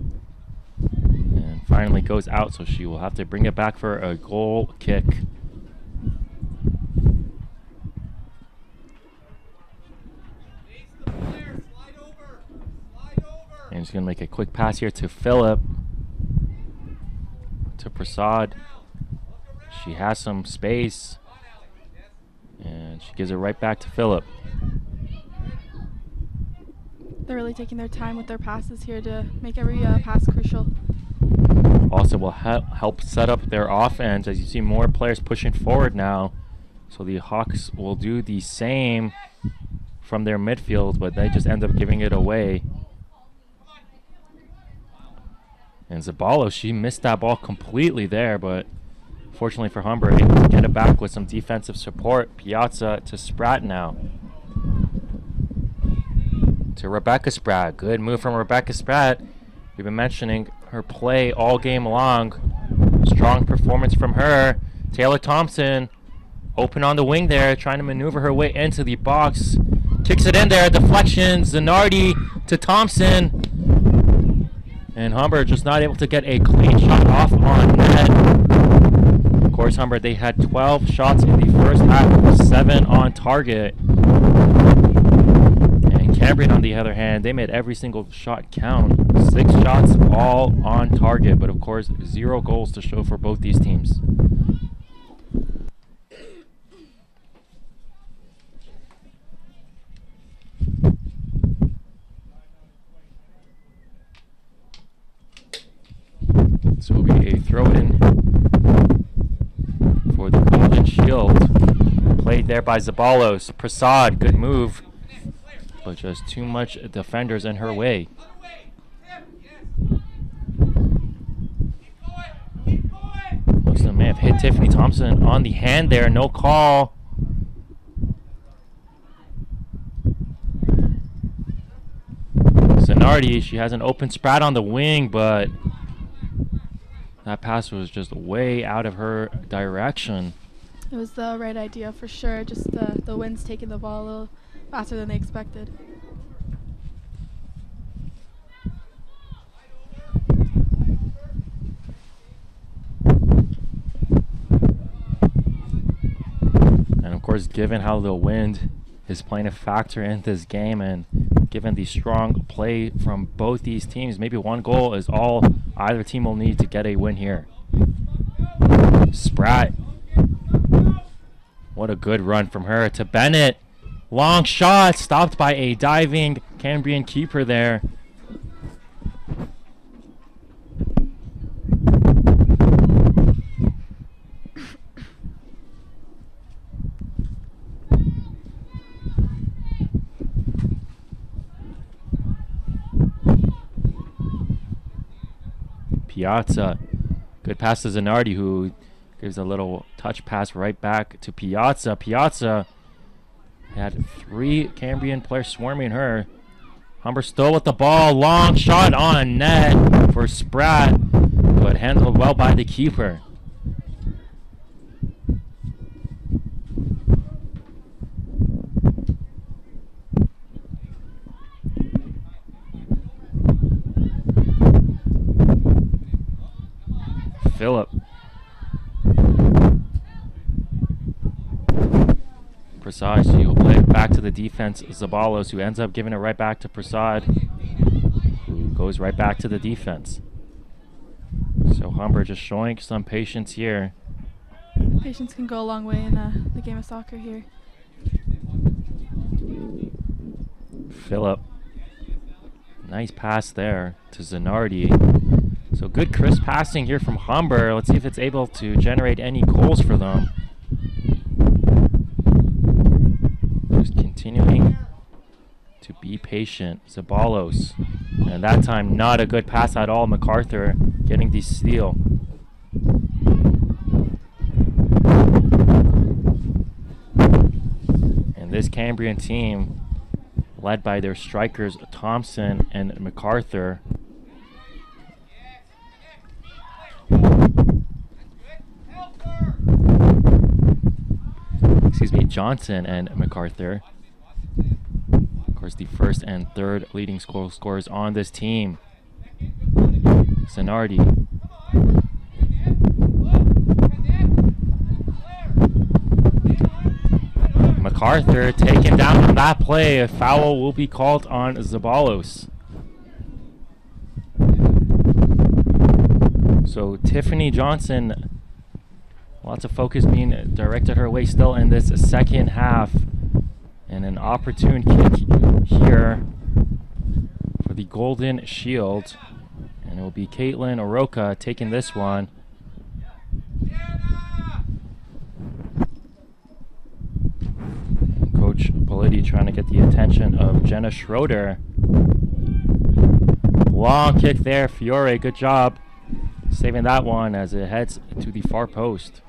and finally goes out, so she will have to bring it back for a goal kick. And she's going to make a quick pass here to Phillip. To Prasad. She has some space. And she gives it right back to Phillip. They're really taking their time with their passes here to make every pass crucial. Also will help set up their offense as you see more players pushing forward now. So the Hawks will do the same from their midfield, but they just end up giving it away. And Zabalo, she missed that ball completely there, but fortunately for Humber, able to get it back with some defensive support. Piazza to Spratt now. To Rebecca Spratt. Good move from Rebecca Spratt. We've been mentioning her play all game long. Strong performance from her. Taylor Thompson open on the wing there, trying to maneuver her way into the box. Kicks it in there. Deflection. Zanardi to Thompson. And Humber just not able to get a clean shot off on net. Of course, Humber, they had 12 shots in the first half, 7 on target. And Cambrian, on the other hand, they made every single shot count. 6 shots, all on target, but of course, 0 goals to show for both these teams. This will be a throw-in for the Golden Shield. Played there by Zabalos. Prasad, good move, but just too much defenders in her way. Looks like they may have hit Tiffany Thompson on the hand there. No call. Zanardi, she has an open Spratt on the wing, but that pass was just way out of her direction. It was the right idea for sure. Just the wind's taking the ball a little faster than they expected. And of course, given how the wind is playing a factor in this game, and given the strong play from both these teams, maybe 1 goal is all either team will need to get a win here. Spratt What a good run from her to Bennett. Long shot, stopped by a diving Cambrian keeper there. Piazza. Good pass to Zanardi, who gives a little touch pass right back to Piazza. Piazza had 3 Cambrian players swarming her. Humber still with the ball. Long shot on net for Spratt, but handled well by the keeper. Phillip. Prasad, so you'll play it back to the defense, Zabalos, who ends up giving it right back to Prasad, who goes right back to the defense. So Humber just showing some patience here. Patience can go a long way in the game of soccer here. Phillip. Nice pass there to Zanardi. So good crisp passing here from Humber. Let's see if it's able to generate any goals for them. Just continuing to be patient. Zabalos. And that time not a good pass at all. MacArthur getting the steal. And this Cambrian team, led by their strikers Thompson and MacArthur, Johnson and MacArthur. Of course, the first and third leading scorers on this team. Zanardi. MacArthur taken down on that play. A foul will be called on Zabalos. So Tiffany Johnson, lots of focus being directed her way still in this second half. And an opportune kick here for the Golden Shield. And it will be Caitlin Oroka taking this one. And Coach Politi trying to get the attention of Jenna Schroeder. Long kick there, Fiore, good job saving that one as it heads to the far post.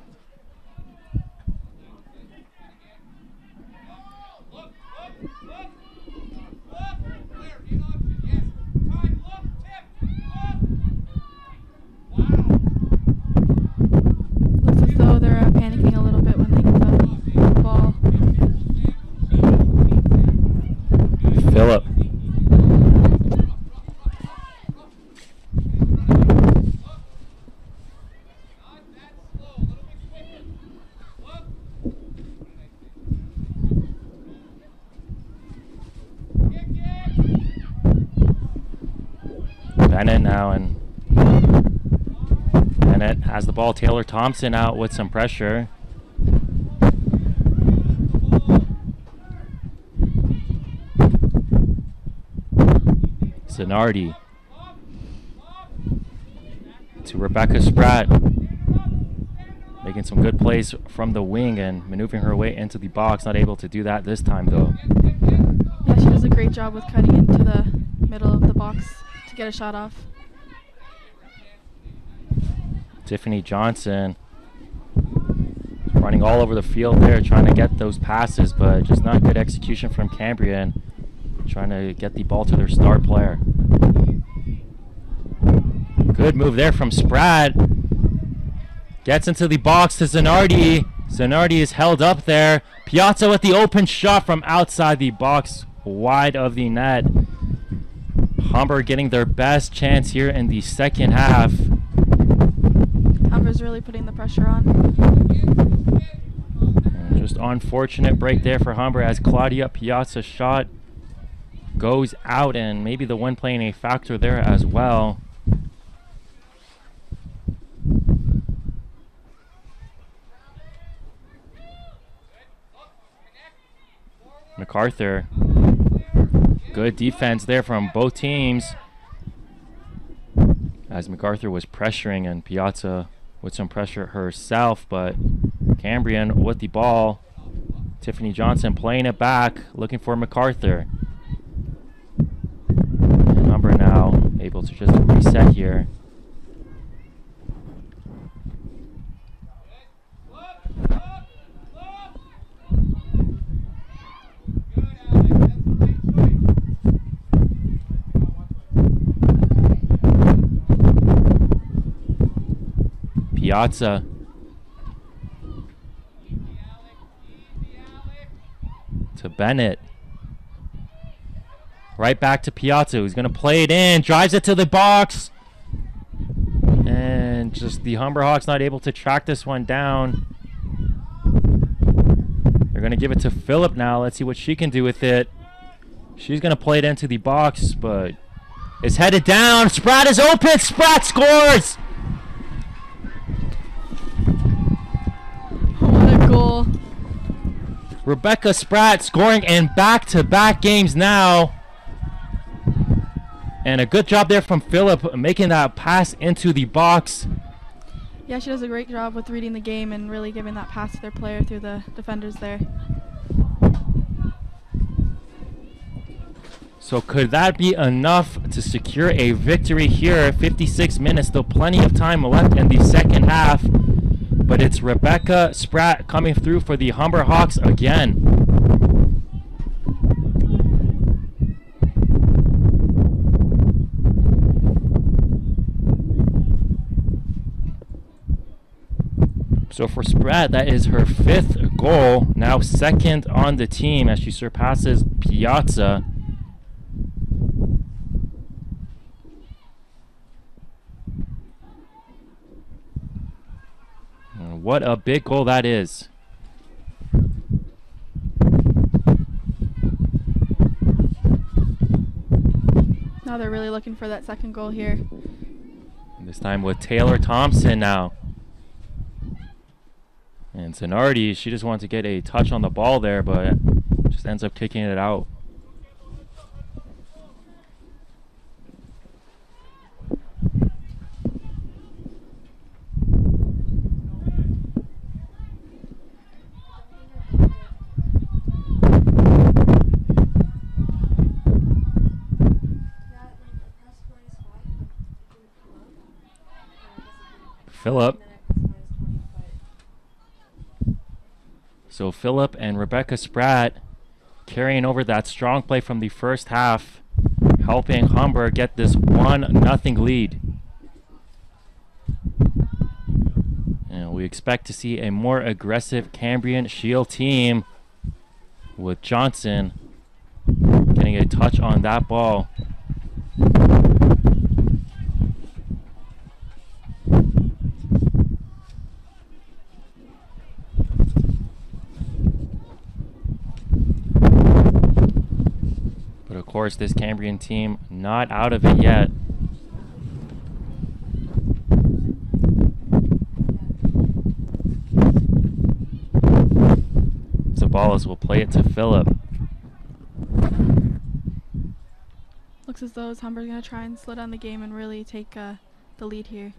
Looks as though they're panicking a little bit when they get the ball. Phillip. Bennett now, and Bennett has the ball. Taylor Thompson out with some pressure. Zanardi to Rebecca Spratt, making some good plays from the wing and maneuvering her way into the box. Not able to do that this time though. Yeah, she does a great job with cutting into the middle of the box to get a shot off. Tiffany Johnson running all over the field there, trying to get those passes, but just not good execution from Cambrian, trying to get the ball to their star player. Good move there from Spratt. Gets into the box to Zanardi. Zanardi is held up there. Piazza with the open shot from outside the box, wide of the net. Humber getting their best chance here in the second half. Humber's really putting the pressure on. And just unfortunate break there for Humber as Claudia Piazza's shot goes out, and maybe the wind playing a factor there as well. MacArthur. Good defense there from both teams, as MacArthur was pressuring and Piazza with some pressure herself, but Cambrian with the ball. Tiffany Johnson playing it back, looking for MacArthur. And Humber now able to just reset here. Piazza. To Bennett. Right back to Piazza, who's going to play it in. Drives it to the box. And just the Humber Hawks not able to track this one down. They're going to give it to Phillip now. Let's see what she can do with it. She's going to play it into the box, but it's headed down. Spratt is open. Spratt scores! What a goal. Rebecca Spratt scoring in back-to-back games now. And a good job there from Phillip making that pass into the box. Yeah, she does a great job with reading the game and really giving that pass to their player through the defenders there. So could that be enough to secure a victory here? 56 minutes, still plenty of time left in the second half. But it's Rebecca Spratt coming through for the Humber Hawks again. So for Spratt, that is her 5th goal, now 2nd on the team as she surpasses Piazza. What a big goal that is. Now they're really looking for that second goal here. This time with Taylor Thompson now. And Zanardi, she just wanted to get a touch on the ball there, but just ends up kicking it out. Phillip. So Phillip and Rebecca Spratt carrying over that strong play from the first half, helping Humber get this 1-0 lead. And we expect to see a more aggressive Cambrian Shield team with Johnson getting a touch on that ball. Of course, this Cambrian team not out of it yet. Zabalas will play it to Phillip. Looks as though Humber's going to try and slow down the game and really take the lead here.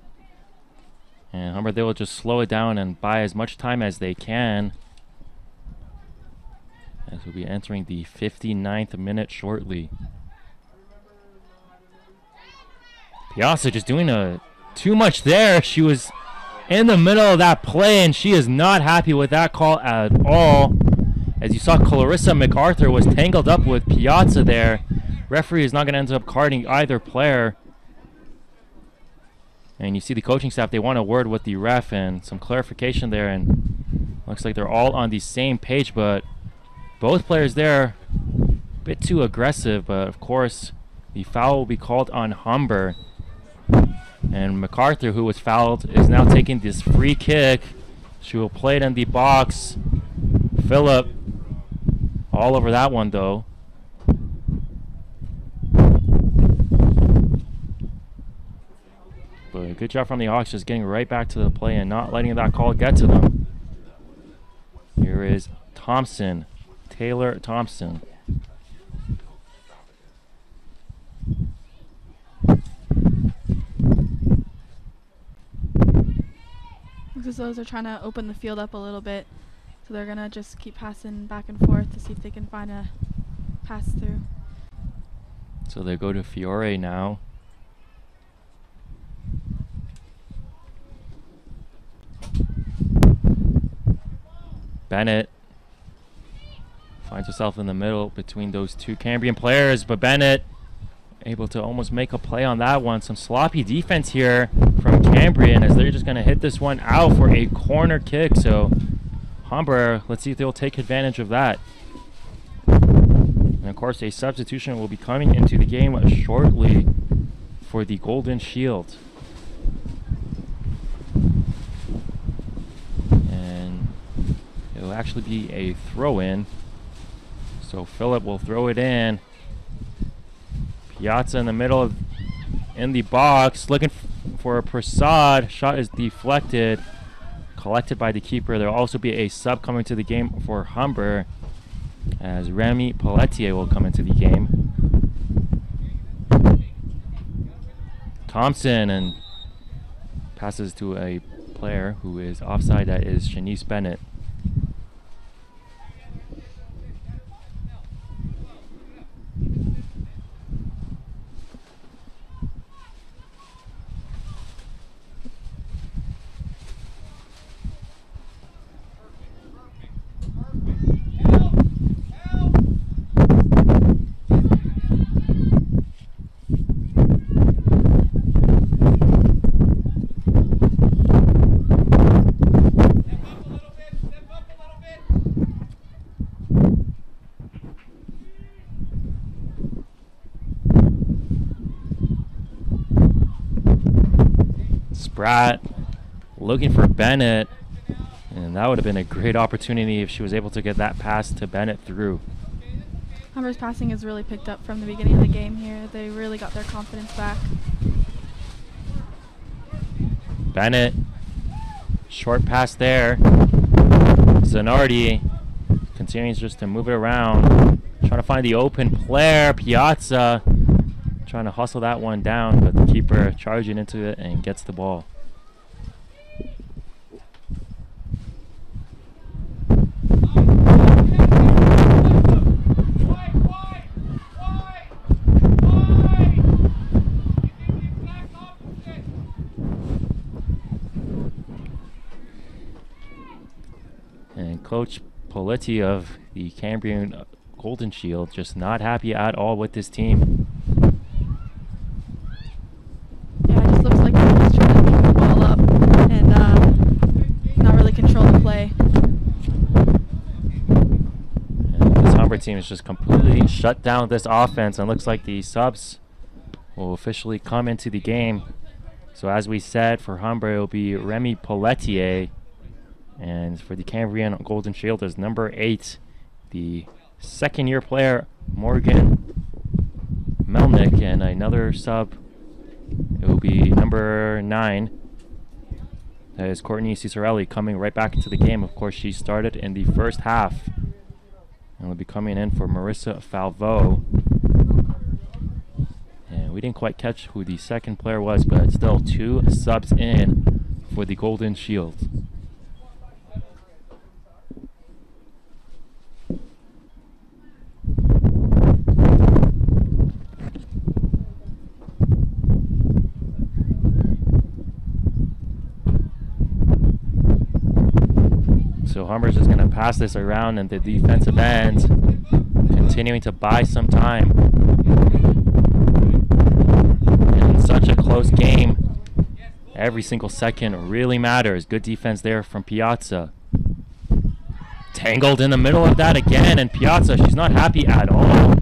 And Humber, they will just slow it down and buy as much time as they can, as we'll be entering the 59th minute shortly. Piazza just doing too much there. She was in the middle of that play, and she is not happy with that call at all. As you saw, Clarissa MacArthur was tangled up with Piazza there. Referee is not going to end up carding either player. And you see the coaching staff, they want a word with the ref and some clarification there, and looks like they're all on the same page, but both players there a bit too aggressive. But of course the foul will be called on Humber, and MacArthur, who was fouled, is now taking this free kick. She will play it in the box. Phillip all over that one though. But good job from the Hawks, just getting right back to the play and not letting that call get to them. Here is Thompson. Taylor Thompson. Because those are trying to open the field up a little bit, so they're gonna just keep passing back and forth to see if they can find a pass through. So they go to Fiore now. Bennett finds herself in the middle between those two Cambrian players, but Bennett able to almost make a play on that one. Some sloppy defense here from Cambrian as they're just going to hit this one out for a corner kick. So Humber, let's see if they'll take advantage of that. And of course, a substitution will be coming into the game shortly for the Golden Shield. And it will actually be a throw-in. So Phillip will throw it in. Piazza in the middle in the box, looking for a Prasad. Shot is deflected, collected by the keeper. There will also be a sub coming to the game for Humber, as Remy Pelletier will come into the game. Thompson and passes to a player who is offside. That is Shanice Bennett. Spratt looking for Bennett, and that would have been a great opportunity if she was able to get that pass to Bennett through. Humber's passing has really picked up from the beginning of the game here. They really got their confidence back. Bennett, short pass there. Zanardi continues just to move it around, trying to find the open player. Piazza trying to hustle that one down, but the keeper charging into it and gets the ball. And Coach Politi of the Cambrian Golden Shield just not happy at all with this team. Yeah, it just looks like they're just trying to pick the ball up and not really control the play. And this Humber team is just completely shut down this offense, and looks like the subs will officially come into the game. So as we said, for Humber it will be Remy Pelletier, and for the Cambrian Golden Shield is number 8, the second-year player Morgan Melnick, and another sub, it will be number 9. That is Courtney Cicerelli coming right back into the game. Of course, she started in the first half, and will be coming in for Marissa Falvo. And we didn't quite catch who the second player was, but still 2 subs in for the Golden Shield. So Humber's just going to pass this around, and the defensive end continuing to buy some time. And in such a close game, every single second really matters. Good defense there from Piazza. Tangled in the middle of that again, and Piazza, she's not happy at all.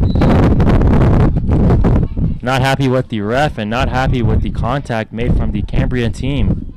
Not happy with the ref and not happy with the contact made from the Cambrian team.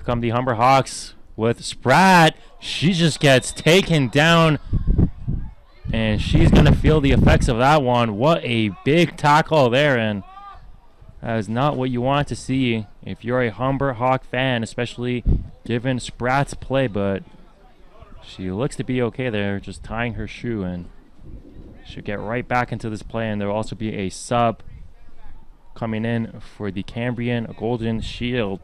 here come the Humber Hawks with Spratt. She just gets taken down, and she's going to feel the effects of that one. What a big tackle there, and that is not what you want to see if you're a Humber Hawk fan, especially given Spratt's play, but she looks to be okay there, just tying her shoe, and she'll get right back into this play. And there will also be a sub coming in for the Cambrian Golden Shield.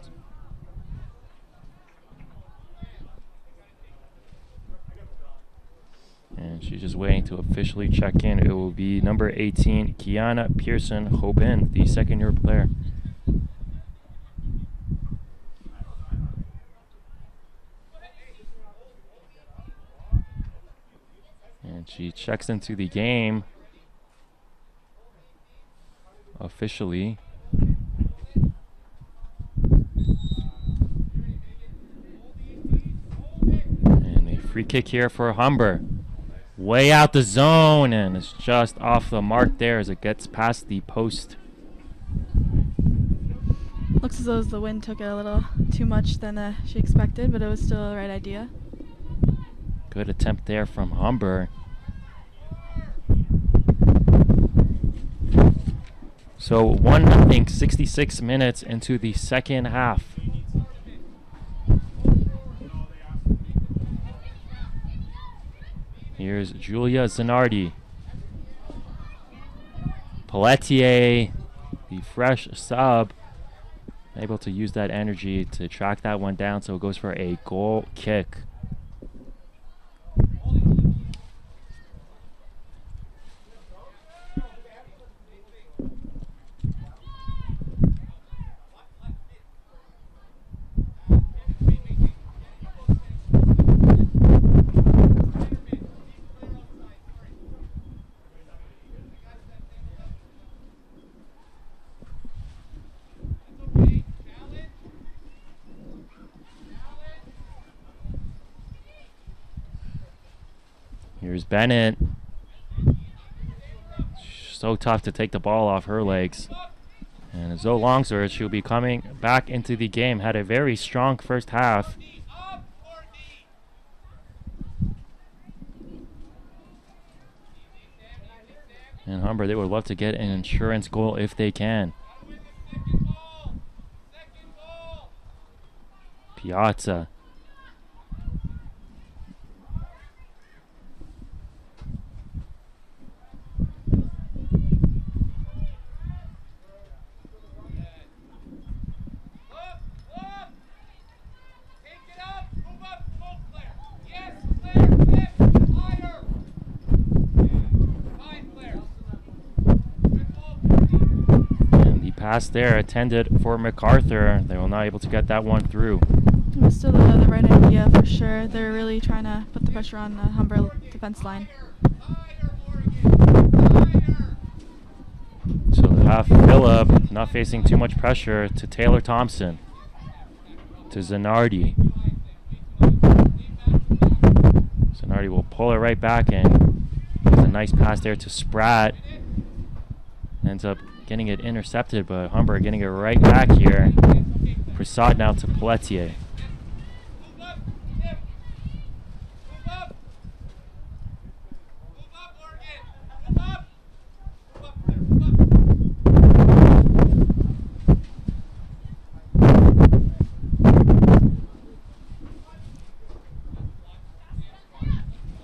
And she's just waiting to officially check in. It will be number 18, Kiana Pearson-Hobin, the second-year player. And she checks into the game officially. And a free kick here for Humber. Way out the zone, and it's just off the mark there as it gets past the post. Looks as though the wind took it a little too much than she expected, but it was still the right idea. Good attempt there from Humber. So 1-0, 66 minutes into the second half. Here's Julia Zanardi. Pelletier, the fresh sub, able to use that energy to track that one down, so it goes for a goal kick. Here's Bennett. So tough to take the ball off her legs. And Zoe Longsword, she'll be coming back into the game. Had a very strong first half. And Humber, they would love to get an insurance goal if they can. Piazza. Pass there intended for MacArthur. They were not able to get that one through. It was still the right idea for sure. They're really trying to put the pressure on the Humber defense line. So they have Phillip not facing too much pressure to Taylor Thompson. To Zanardi. Zanardi will pull it right back, and there's a nice pass there to Spratt. Ends up getting it intercepted, but Humber getting it right back here. Prasad now to Pelletier.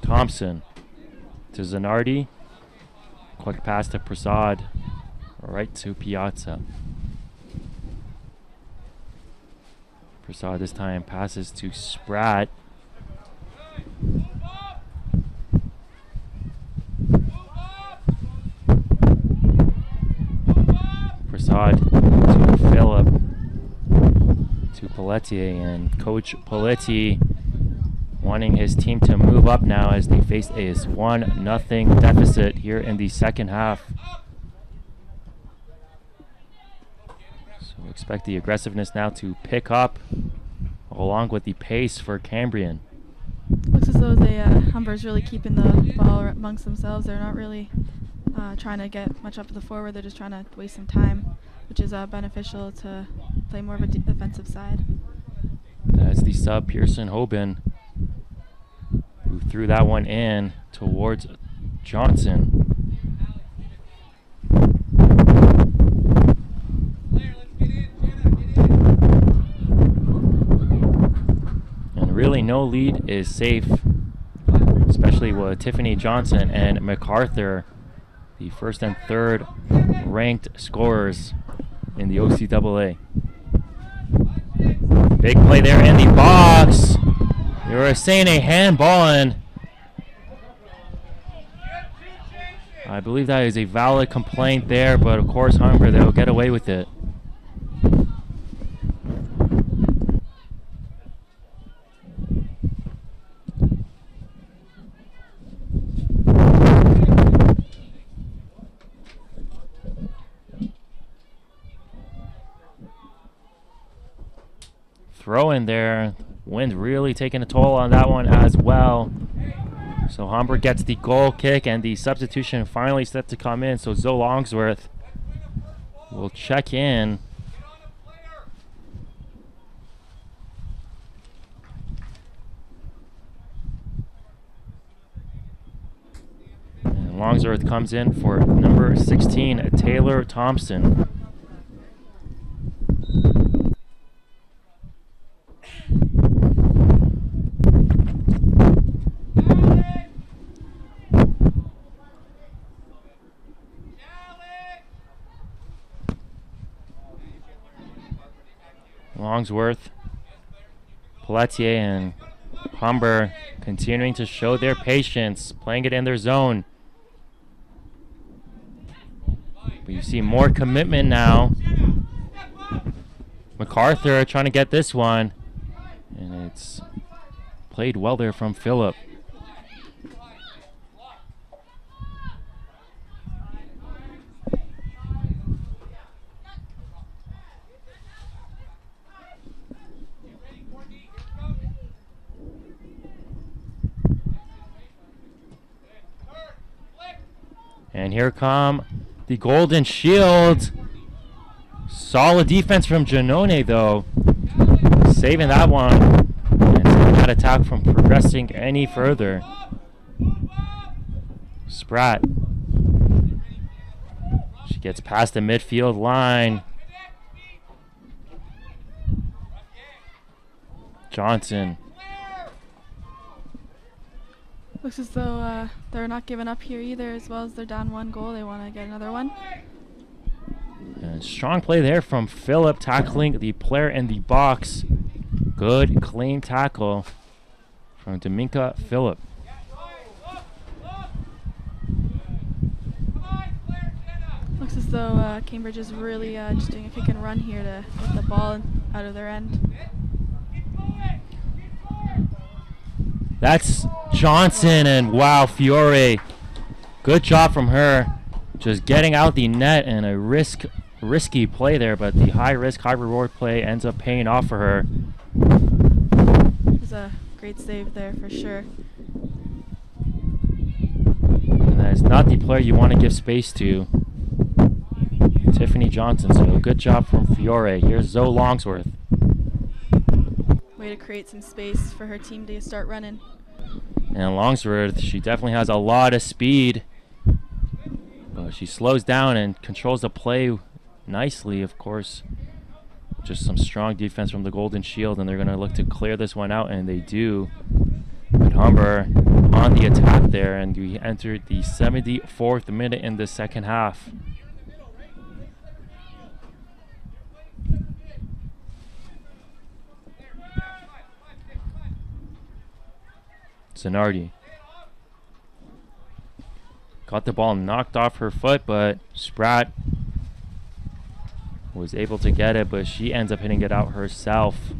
Thompson to Zanardi. Quick pass to Prasad. Right to Piazza. Prasad this time passes to Spratt. Prasad to Phillip. To Pelletier, and Coach Pelletier wanting his team to move up now as they face a 1-0 deficit here in the second half. Expect the aggressiveness now to pick up along with the pace for Cambrian. Looks as though the Humber's really keeping the ball amongst themselves. They're not really trying to get much up to the forward. They're just trying to waste some time, which is beneficial to play more of a defensive side. As the sub Pearson Hoban, who threw that one in towards Johnson. And really no lead is safe, especially with Tiffany Johnson and MacArthur, the first and third ranked scorers in the OCAA. Big play there in the box. They were saying a handball, and I believe that is a valid complaint there, but of course Humber, they'll get away with it. Throw in there. Wind really taking a toll on that one as well. So Humber gets the goal kick, and the substitution finally set to come in. So Zoe Longsworth will check in. And Longsworth comes in for number 16, Taylor Thompson. Longsworth, Pelletier, and Humber continuing to show their patience, playing it in their zone. But you see more commitment now. MacArthur trying to get this one, and it's played well there from Phillip. And here come the Golden Shield. Solid defense from Giannone, though. Saving that one and saving that attack from progressing any further. Spratt. She gets past the midfield line. Johnson. Looks as though they're not giving up here either. As well as they're down 1 goal, they want to get another one. And strong play there from Phillip, tackling the player in the box. Good, clean tackle from Dominka Phillip. Looks as though Cambridge is really just doing a kick and run here to get the ball out of their end. That's Johnson, and wow, Fiore. Good job from her. Just getting out the net, and a risky play there, but the high risk, high reward play ends up paying off for her. It was a great save there for sure. And that is not the player you want to give space to. Tiffany Johnson, so good job from Fiore. Here's Zoe Longsworth. Way to create some space for her team to start running. And Longsworth, she definitely has a lot of speed. But she slows down and controls the play nicely, of course. Just some strong defense from the Golden Shield, and they're going to look to clear this one out, and they do. But Humber on the attack there, and we entered the 74th minute in the second half. Zanardi got the ball knocked off her foot, but Spratt was able to get it, but she ends up hitting it out herself.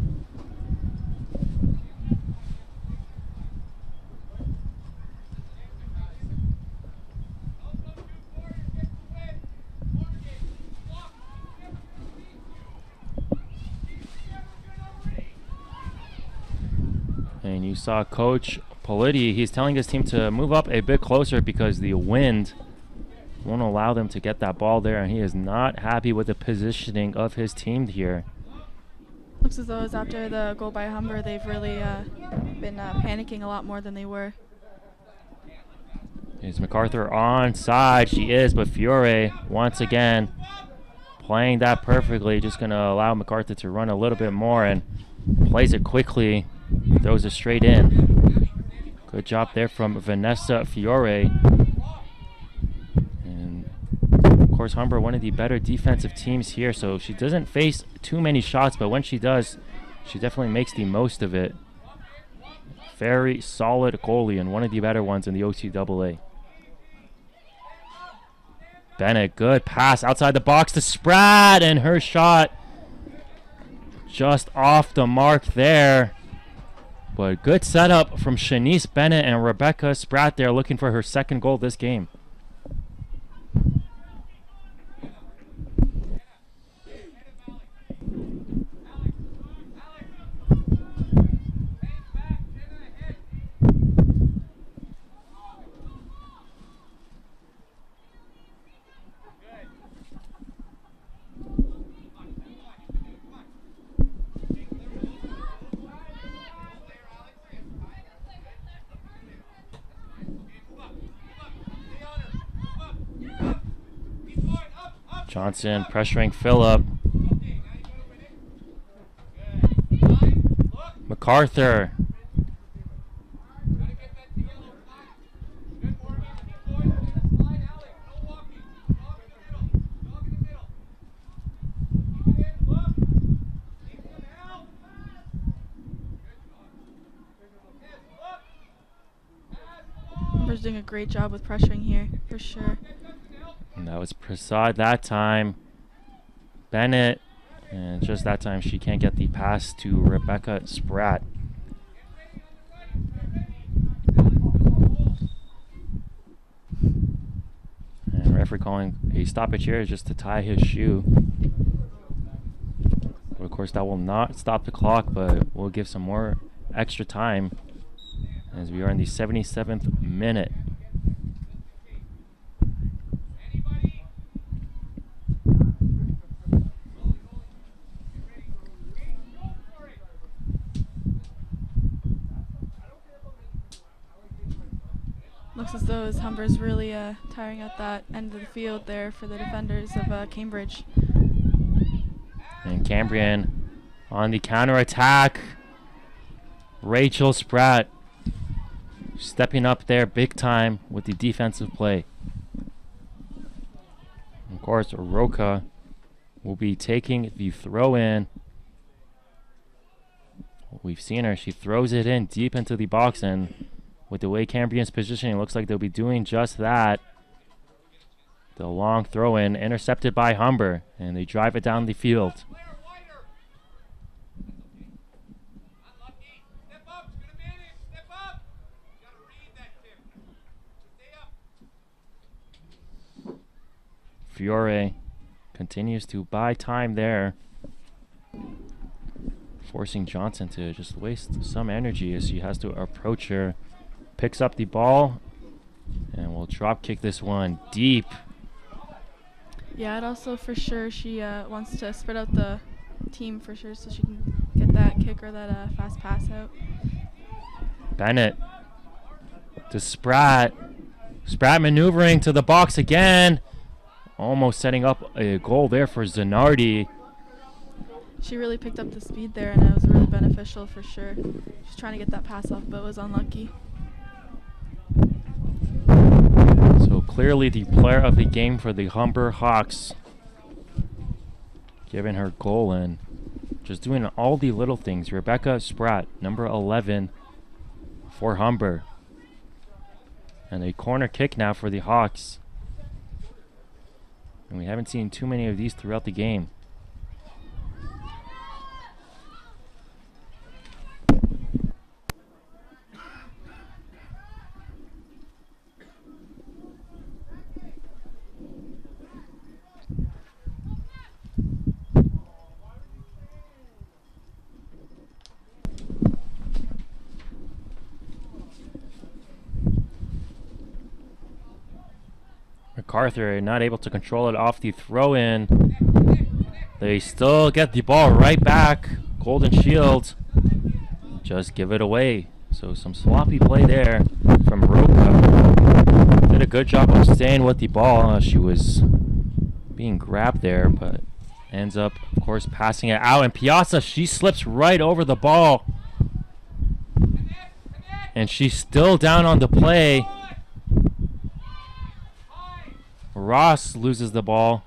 And you saw Coach Politi, he's telling his team to move up a bit closer because the wind won't allow them to get that ball there, and he is not happy with the positioning of his team here. Looks as though as after the goal by Humber, they've really been panicking a lot more than they were. Is MacArthur onside? She is, but Fiore once again playing that perfectly. Just going to allow MacArthur to run a little bit more and plays it quickly. Throws it straight in. Good job there from Vanessa Fiore. And of course, Humber, one of the better defensive teams here, so she doesn't face too many shots, but when she does, she definitely makes the most of it. Very solid goalie and one of the better ones in the OCAA. Bennett, good pass outside the box to Spratt, and her shot just off the mark there. But good setup from Shanice Bennett and Rebecca Spratt there, looking for her second goal this game. Johnson pressuring Phillip. MacArthur. Humber's doing a great job with pressuring here, for sure. And that was Prasad that time. Bennett. And just that time she can't get the pass to Rebecca Spratt. And referee calling a stoppage here just to tie his shoe. But of course that will not stop the clock, but we'll give some more extra time as we are in the 77th minute. Looks as though Humber's really tiring out that end of the field there for the defenders of Cambridge. And Cambrian on the counter-attack. Rachel Spratt stepping up there big time with the defensive play. Of course, Roca will be taking the throw-in. We've seen her. She throws it in deep into the box, and with the way Cambrian's positioning, it looks like they'll be doing just that. The long throw-in intercepted by Humber, and they drive it down the field. Fiore continues to buy time there, forcing Johnson to just waste some energy as she has to approach her. Picks up the ball and will drop kick this one deep. Yeah, and also for sure she wants to spread out the team for sure so she can get that kick or that fast pass out. Bennett to Spratt. Spratt maneuvering to the box again. Almost setting up a goal there for Zanardi. She really picked up the speed there, and it was really beneficial for sure. She's trying to get that pass off, but was unlucky. So clearly the player of the game for the Humber Hawks, giving her goal and just doing all the little things. Rebecca Spratt, number 11 for Humber. And a corner kick now for the Hawks. And we haven't seen too many of these throughout the game. MacArthur not able to control it off the throw-in. They still get the ball right back. Golden Shield just give it away. So some sloppy play there from Roca. Did a good job of staying with the ball. She was being grabbed there, but ends up, of course, passing it out. And Piazza, she slips right over the ball. And she's still down on the play. Ross loses the ball.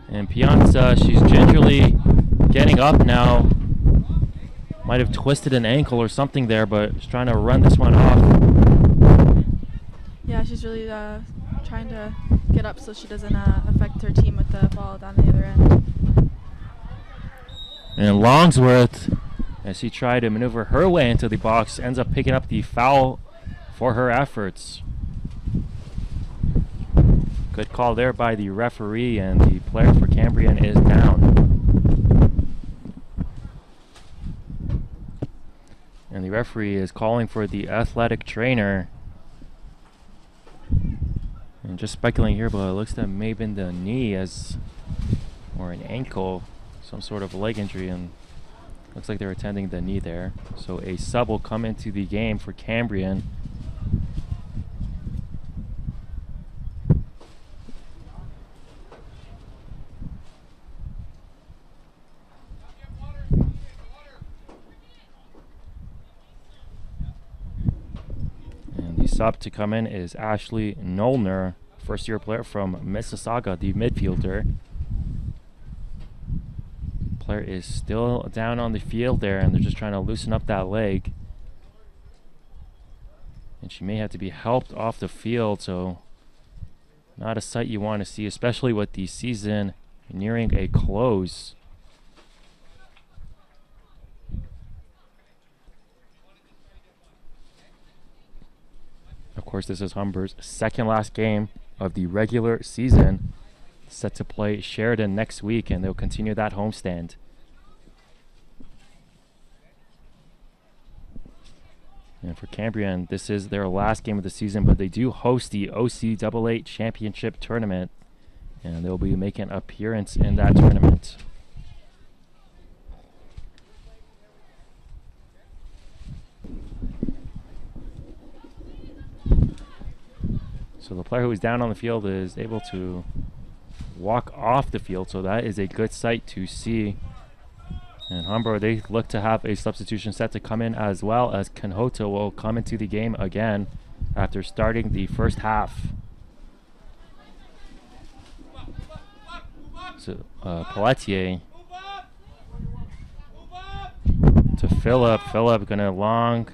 And Piazza, she's gingerly getting up now. Might have twisted an ankle or something there, but she's trying to run this one off. Yeah, she's really trying to get up so she doesn't affect her team with the ball down the other end. And Longsworth, as she tried to maneuver her way into the box, ends up picking up the foul for her efforts. Good call there by the referee, and the player for Cambrian is down. And the referee is calling for the athletic trainer. And just speculating here, but it looks that may have been the knee or an ankle, some sort of leg injury, and looks like they're attending the knee there. So a sub will come into the game for Cambrian. Sub to come in is Ashley Nolner, first-year player from Mississauga, the midfielder. Player is still down on the field there, and they're just trying to loosen up that leg. And she may have to be helped off the field, so not a sight you want to see, especially with the season nearing a close. Of course, this is Humber's second last game of the regular season. Set to play Sheridan next week, and they'll continue that homestand. And for Cambrian, this is their last game of the season, but they do host the OCAA Championship Tournament, and they'll be making an appearance in that tournament. So the player who is down on the field is able to walk off the field, so that is a good sight to see. And Humber, they look to have a substitution set to come in, as well as Kanhota will come into the game again after starting the first half. So Pelletier to Phillip. Phillip gonna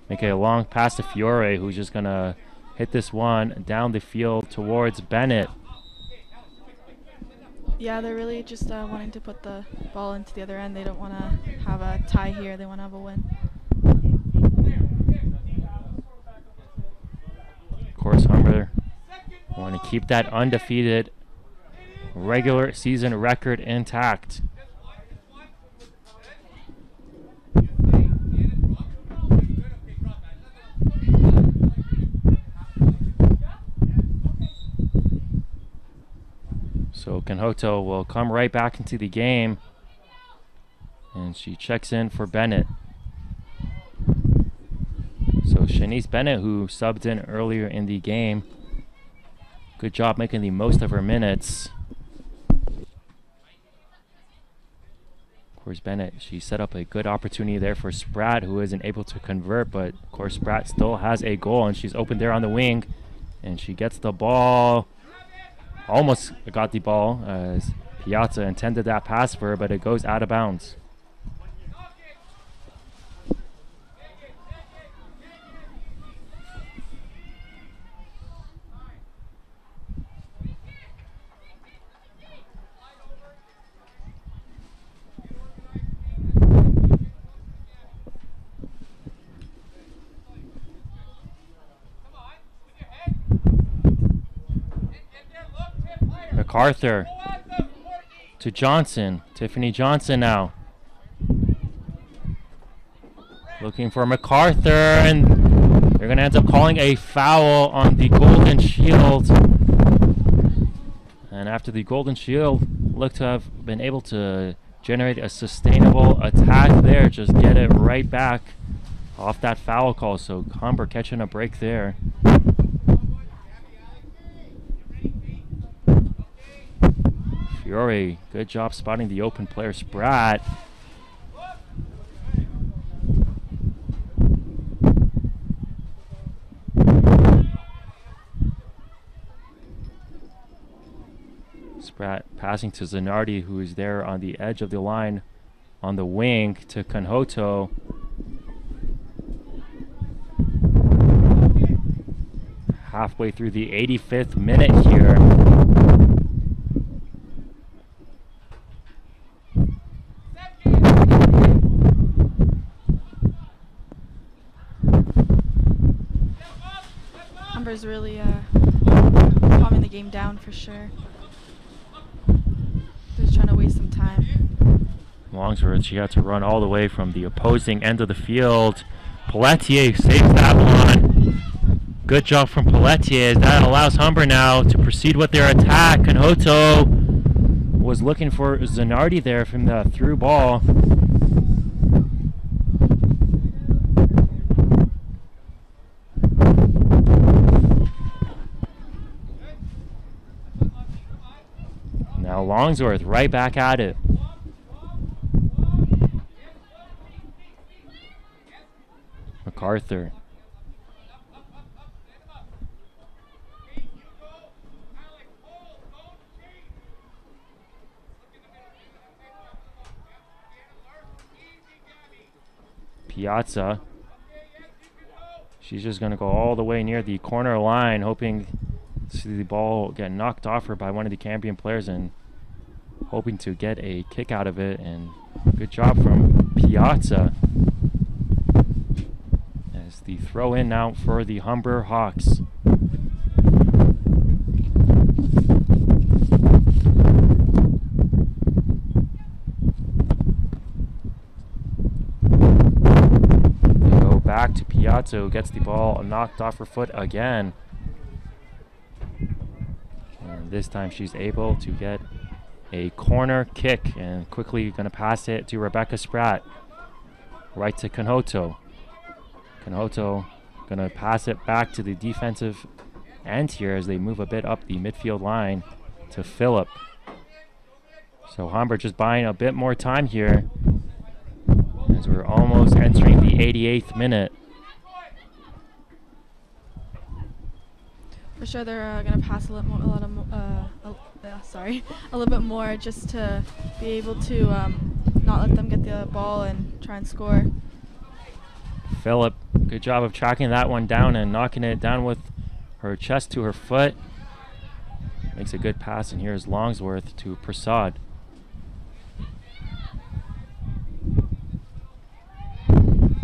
make a long pass to Fiore, who's just gonna hit this one down the field towards Bennett. Yeah, they're really just wanting to put the ball into the other end. They don't want to have a tie here. They want to have a win. Of course, Humber want to keep that undefeated regular season record intact. So Kanhoto will come right back into the game, and she checks in for Bennett. So Shanice Bennett, who subbed in earlier in the game, good job making the most of her minutes. Of course, Bennett, she set up a good opportunity there for Spratt, who isn't able to convert, but of course Spratt still has a goal, and she's open there on the wing, and she gets the ball. Almost got the ball as Piazza intended that pass for her, but it goes out of bounds. MacArthur to Johnson. Tiffany Johnson now. Looking for MacArthur, and they're going to end up calling a foul on the Golden Shield. And after the Golden Shield looked to have been able to generate a sustainable attack there. Just get it right back off that foul call. So Humber catching a break there. Fiore, good job spotting the open player, Spratt. Spratt passing to Zanardi, who is there on the edge of the line on the wing to Kanhoto. Halfway through the 85th minute here. Humber's really calming the game down for sure. They're just trying to waste some time. Longsworth, she had to run all the way from the opposing end of the field. Pelletier saves that one. Good job from Pelletier as that allows Humber now to proceed with their attack. Kanhoto was looking for Zanardi there from the through ball. Now Longsworth right back at it. MacArthur. Piazza. She's just going to go all the way near the corner line, hoping to see the ball get knocked off her by one of the Cambrian players and hoping to get a kick out of it. And good job from Piazza. As the throw in now for the Humber Hawks. Back to Piazza, who gets the ball knocked off her foot again. And this time she's able to get a corner kick and quickly going to pass it to Rebecca Spratt. Right to Kanhoto. Kanhoto going to pass it back to the defensive end here as they move a bit up the midfield line to Phillip. So Humber just buying a bit more time here, as we're almost entering the 88th minute. For sure, they're gonna pass a little bit more, just to be able to not let them get the ball and try and score. Phillip, good job of tracking that one down and knocking it down with her chest to her foot. Makes a good pass, and here's Longsworth to Prasad.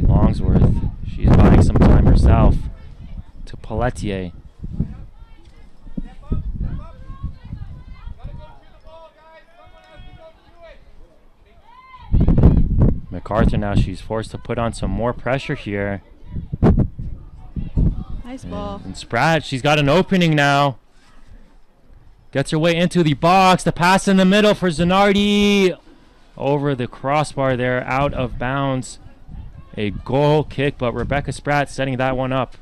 Longsworth, she's buying some time herself to Pelletier. MacArthur now, she's forced to put on some more pressure here. Nice ball. And Spratt, she's got an opening now. Gets her way into the box. The pass in the middle for Zanardi. Over the crossbar there, out of bounds. A goal kick, but Rebecca Spratt setting that one up.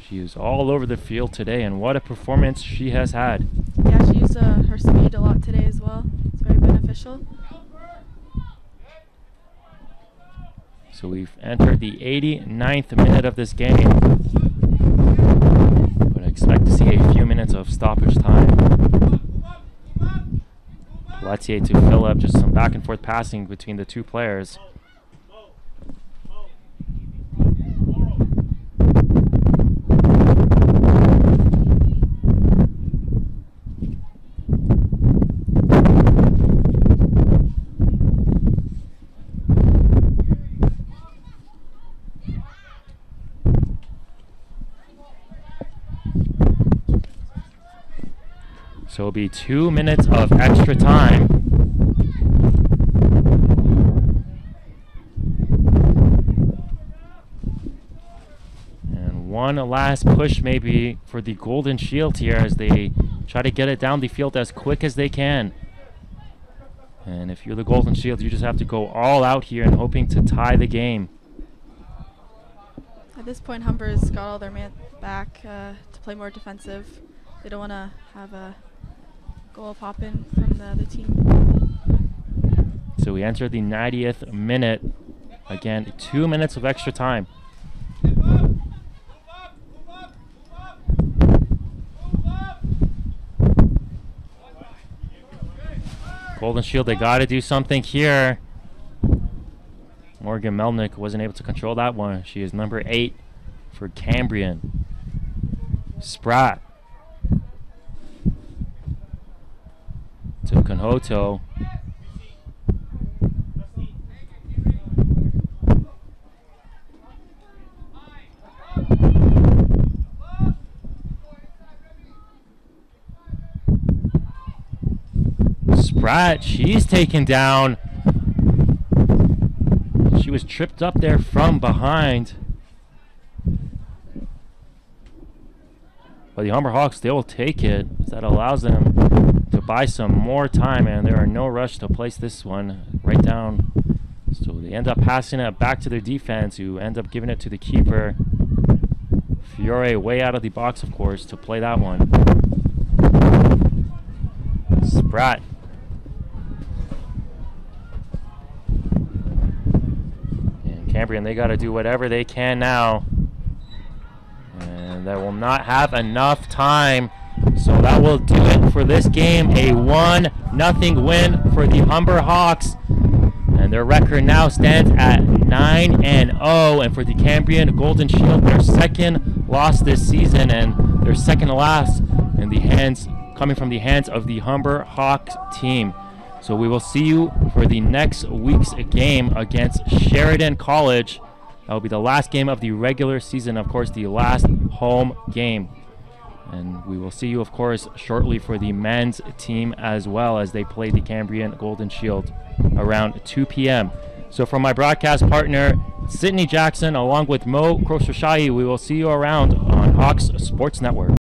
She is all over the field today, and what a performance she has had. Yeah, she used her speed a lot today as well. It's very beneficial. So we've entered the 89th minute of this game, but I expect to see a few minutes of stoppage time. Pelletier to Phillip, just some back and forth passing between the two players. So it'll be 2 minutes of extra time. And one last push maybe for the Golden Shield here as they try to get it down the field as quick as they can. And if you're the Golden Shield, you just have to go all out here and hoping to tie the game. At this point, Humber's got all their men back to play more defensive. They don't want to have a goal pop in from the other team. So we enter the 90th minute. Again, 2 minutes of extra time. Golden Shield, they got to do something here. Morgan Melnick wasn't able to control that one. She is number 8 for Cambrian. Spratt to Conhoto. Spratt, she's taken down. She was tripped up there from behind. But the Humber Hawks, they will take it. That allows them to buy some more time, and there are no rush to place this one right down. So they end up passing it back to their defense, who end up giving it to the keeper. Fiore way out of the box, of course, to play that one. Spratt. Cambrian, they got to do whatever they can now. And they will not have enough time. So that will do it for this game. A 1-0 win for the Humber Hawks. And their record now stands at 9-0. And for the Cambrian Golden Shield, their second loss this season and their second to last in the hands, coming from the hands of the Humber Hawks team. So we will see you for the next week's game against Sheridan College. That will be the last game of the regular season, of course, the last home game. And we will see you, of course, shortly for the men's team as well, as they play the Cambrian Golden Shield around 2 p.m. So from my broadcast partner, Sydney Jackson, along with Mo Khosrowshahi, we will see you around on Hawks Sports Network.